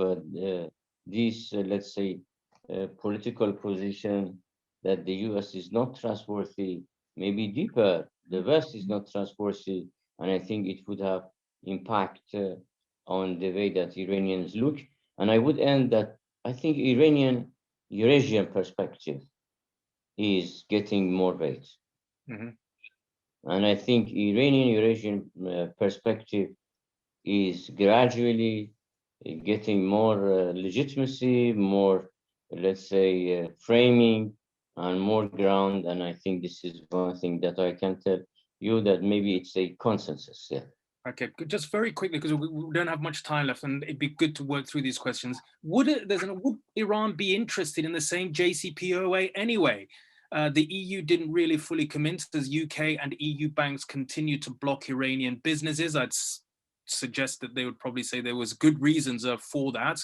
[SPEAKER 1] this, let's say, political position that the U.S. is not trustworthy, maybe deeper, the West is not trustworthy, and I think it would have impact on the way that Iranians look. And I would end that I think Iranian Eurasian perspective is getting more weight. And I think Iranian Eurasian perspective is gradually getting more legitimacy, more, let's say, framing, and more ground. And I think this is one thing that I can tell you, that maybe it's a consensus. Yeah.
[SPEAKER 3] Okay, just very quickly, because we don't have much time left, and it'd be good to work through these questions. Would Iran be interested in the same JCPOA anyway? The EU didn't really fully commit, as UK and EU banks continue to block Iranian businesses. I'd suggest that they would probably say there was good reasons for that.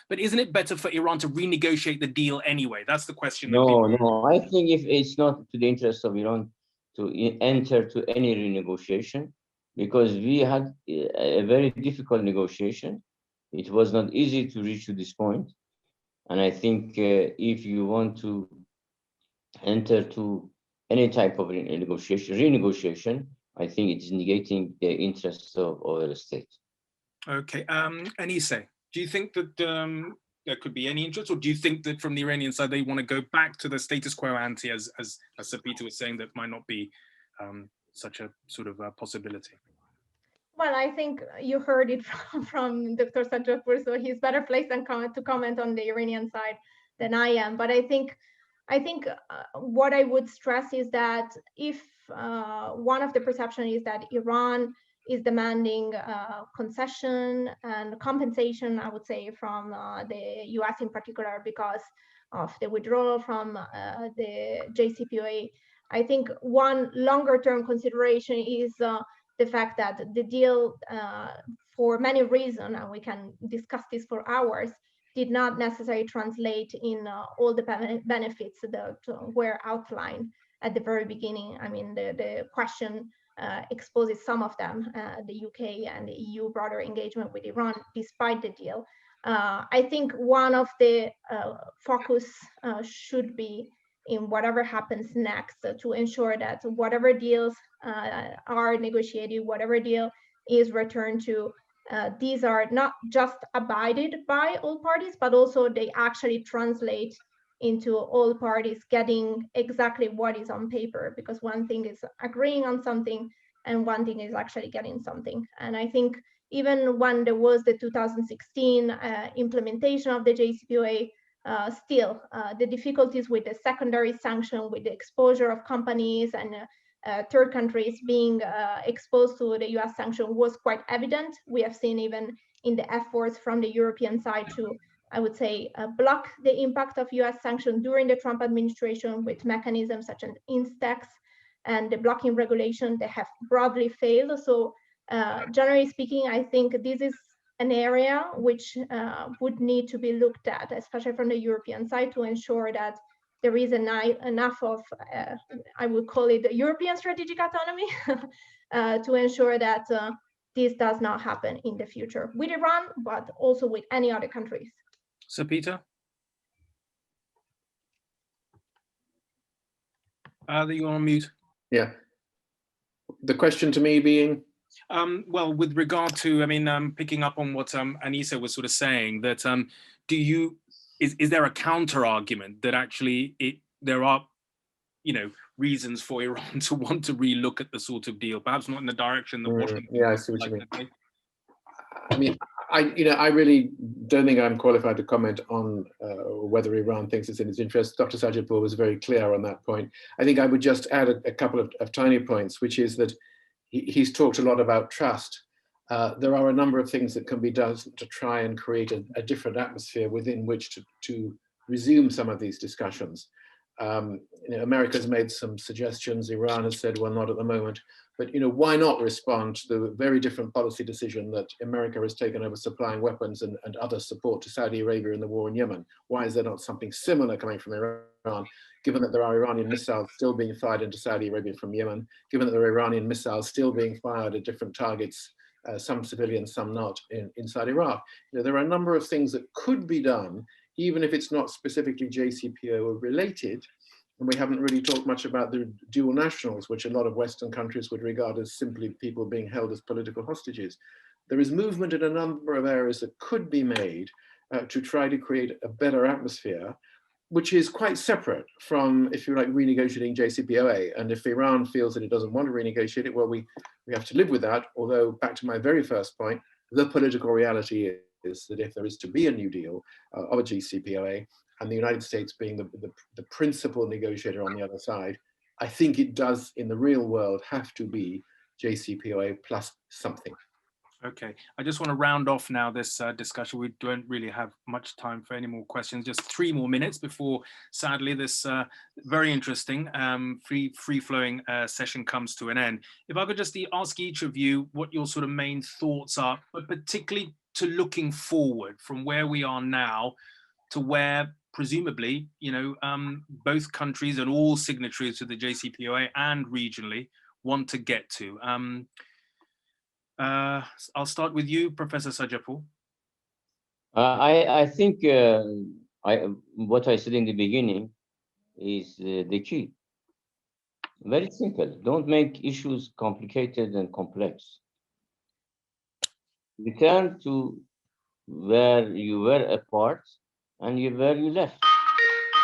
[SPEAKER 3] But isn't it better for Iran to renegotiate the deal anyway? That's the question.
[SPEAKER 1] No, I think if it's not to the interest of Iran to enter to any renegotiation, because we had a very difficult negotiation. It was not easy to reach to this point. And I think if you want to enter to any type of renegotiation, I think it is negating the interests of the state.
[SPEAKER 3] Okay, Aniseh, do you think that there could be any interest, or do you think that from the Iranian side they want to go back to the status quo ante, as Sir Peter was saying, that might not be such a sort of possibility?
[SPEAKER 4] Well, I think you heard it from Dr. Sajjadpour, so he's better placed than to comment on the Iranian side than I am. But I think what I would stress is that if one of the perception is that Iran is demanding concession and compensation, I would say, from the US in particular, because of the withdrawal from the JCPOA. I think one longer term consideration is the fact that the deal, for many reasons, and we can discuss this for hours, did not necessarily translate in all the benefits that were outlined at the very beginning. I mean, the question exposes some of them, the UK and the EU broader engagement with Iran, despite the deal. I think one of the focus should be in whatever happens next to ensure that whatever deals are negotiated, whatever deal is returned to, these are not just abided by all parties, but also they actually translate into all parties getting exactly what is on paper, because one thing is agreeing on something and one thing is actually getting something. And I think even when there was the 2016 implementation of the JCPOA, still the difficulties with the secondary sanction, with the exposure of companies and third countries being exposed to the US sanction was quite evident. We have seen even in the efforts from the European side to, I would say, block the impact of US sanction during the Trump administration with mechanisms such as INSTEX and the blocking regulation. They have broadly failed. So generally speaking, I think this is an area which would need to be looked at, especially from the European side, to ensure that there is enough of, I would call it the European strategic autonomy to ensure that this does not happen in the future with Iran, but also with any other countries.
[SPEAKER 3] So Peter? You're on mute.
[SPEAKER 2] Yeah. The question to me being?
[SPEAKER 3] Well, with regard to, I mean, picking up on what Aniseh was sort of saying, that is there a counter argument that actually there are, you know, reasons for Iran to want to relook at the sort of deal, perhaps not in the direction that Washington.
[SPEAKER 2] Yeah, I see what you mean. I mean, I really don't think I'm qualified to comment on whether Iran thinks it's in its interest. Dr. Sajjadpour was very clear on that point. I think I would just add a couple of tiny points, which is that he's talked a lot about trust. There are a number of things that can be done to try and create a different atmosphere within which to resume some of these discussions. America's made some suggestions. Iran has said, well, not at the moment. But why not respond to the very different policy decision that America has taken over supplying weapons and other support to Saudi Arabia in the war in Yemen? Why is there not something similar coming from Iran, given that there are Iranian missiles still being fired into Saudi Arabia from Yemen, given that there are Iranian missiles still being fired at different targets, some civilian, some not, inside Iraq? There are a number of things that could be done, even if it's not specifically JCPOA related. And we haven't really talked much about the dual nationals, which a lot of Western countries would regard as simply people being held as political hostages. There is movement in a number of areas that could be made to try to create a better atmosphere, which is quite separate from, if you like, renegotiating JCPOA. And if Iran feels that it doesn't want to renegotiate it, well, we have to live with that. Although, back to my very first point, the political reality is that if there is to be a new deal of a JCPOA, and the United States being the principal negotiator on the other side, I think it does, in the real world, have to be JCPOA plus something.
[SPEAKER 3] Okay, I just want to round off now this discussion. We don't really have much time for any more questions, just 3 more minutes before, sadly, this very interesting, free-flowing session comes to an end. If I could just ask each of you what your sort of main thoughts are, but particularly to looking forward from where we are now to where presumably, both countries and all signatories to the JCPOA and regionally want to get to. I'll start with you, Professor Sajjadpour.
[SPEAKER 1] I think what I said in the beginning is the key. Very simple. Don't make issues complicated and complex. Return to where you were apart and where you left.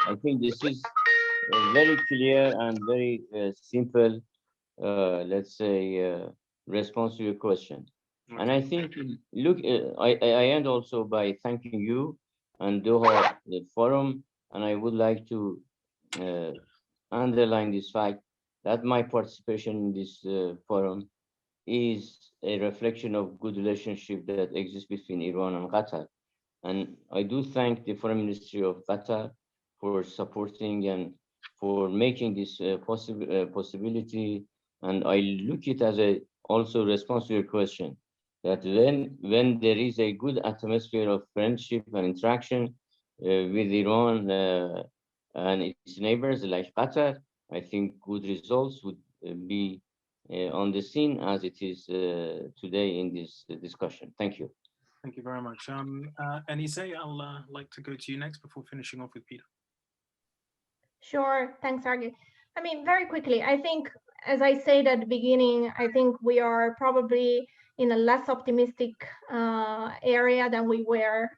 [SPEAKER 1] I think this is very clear and very simple, let's say, response to your question. Okay. And I think, look, I end also by thanking you and Doha Forum, and I would like to underline this fact that my participation in this forum is a reflection of good relationship that exists between Iran and Qatar. And I do thank the Foreign Ministry of Qatar for supporting and for making this possibility. And I look it as a also response to your question, that when there is a good atmosphere of friendship and interaction with Iran and its neighbors like Qatar, I think good results would be on the scene as it is today in this discussion. Thank you.
[SPEAKER 3] Thank you very much. Aniseh, I'll like to go to you next before finishing off with Peter.
[SPEAKER 4] Sure, thanks, Rageh. I mean, very quickly, I think, as I said at the beginning, I think we are probably in a less optimistic area than we were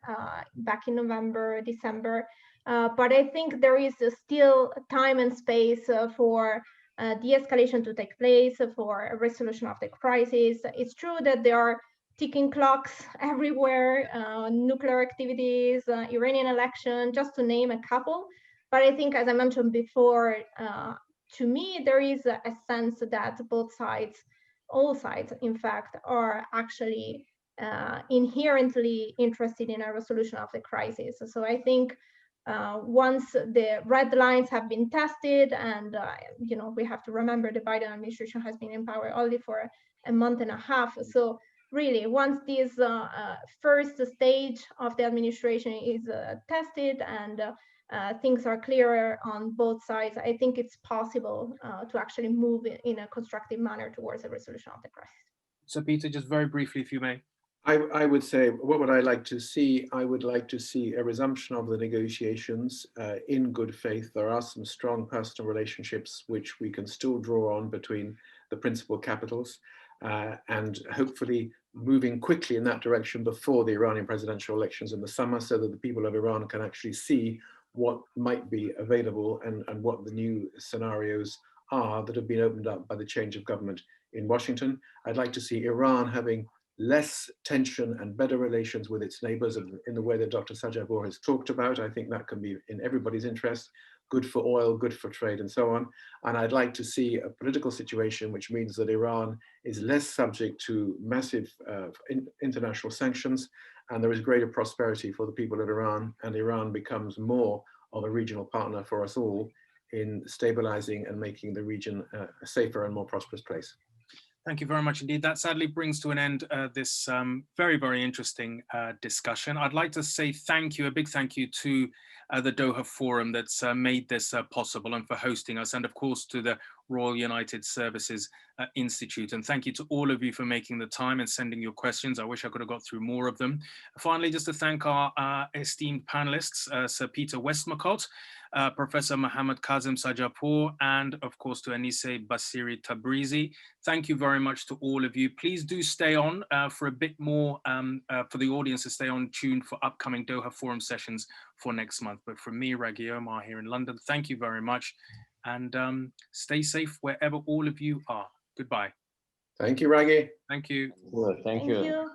[SPEAKER 4] back in November, December. But I think there is still time and space for de-escalation to take place, for a resolution of the crisis. It's true that there are ticking clocks everywhere, nuclear activities, Iranian election, just to name a couple. But I think, as I mentioned before, to me, there is a sense that both sides, all sides, in fact, are actually inherently interested in a resolution of the crisis. So I think once the red lines have been tested, and we have to remember the Biden administration has been in power only for a month and a half. So really, once this first stage of the administration is tested and things are clearer on both sides, I think it's possible to actually move in a constructive manner towards a resolution of the crisis.
[SPEAKER 3] So Peter, just very briefly, if you may.
[SPEAKER 2] I would say, what would I like to see? I would like to see a resumption of the negotiations in good faith. There are some strong personal relationships which we can still draw on between the principal capitals, and hopefully moving quickly in that direction before the Iranian presidential elections in the summer, so that the people of Iran can actually see what might be available and what the new scenarios are that have been opened up by the change of government in Washington. I'd like to see Iran having less tension and better relations with its neighbors in the way that Dr. Sajjadpour has talked about. I think that can be in everybody's interest, good for oil, good for trade, and so on. And I'd like to see a political situation which means that Iran is less subject to massive international sanctions, and there is greater prosperity for the people of Iran, and Iran becomes more of a regional partner for us all in stabilizing and making the region a safer and more prosperous place.
[SPEAKER 3] Thank you very much indeed. That sadly brings to an end this very, very interesting discussion. I'd like to say thank you, a big thank you to the Doha Forum that's made this possible and for hosting us, and of course to the Royal United Services Institute. And thank you to all of you for making the time and sending your questions. I wish I could have got through more of them. Finally, just to thank our esteemed panelists, Sir Peter Westmacott, Professor Mohammed Kazem Sajjadpour, and of course to Aniseh Bassiri Tabrizi. Thank you very much to all of you. Please do stay on for a bit more, for the audience to stay on tuned for upcoming Doha Forum sessions for next month. But from me, Rageh Omaar here in London, thank you very much, and stay safe wherever all of you are. Goodbye.
[SPEAKER 2] Thank you, Rageh.
[SPEAKER 3] Thank you.
[SPEAKER 1] Thank you.
[SPEAKER 4] Thank you.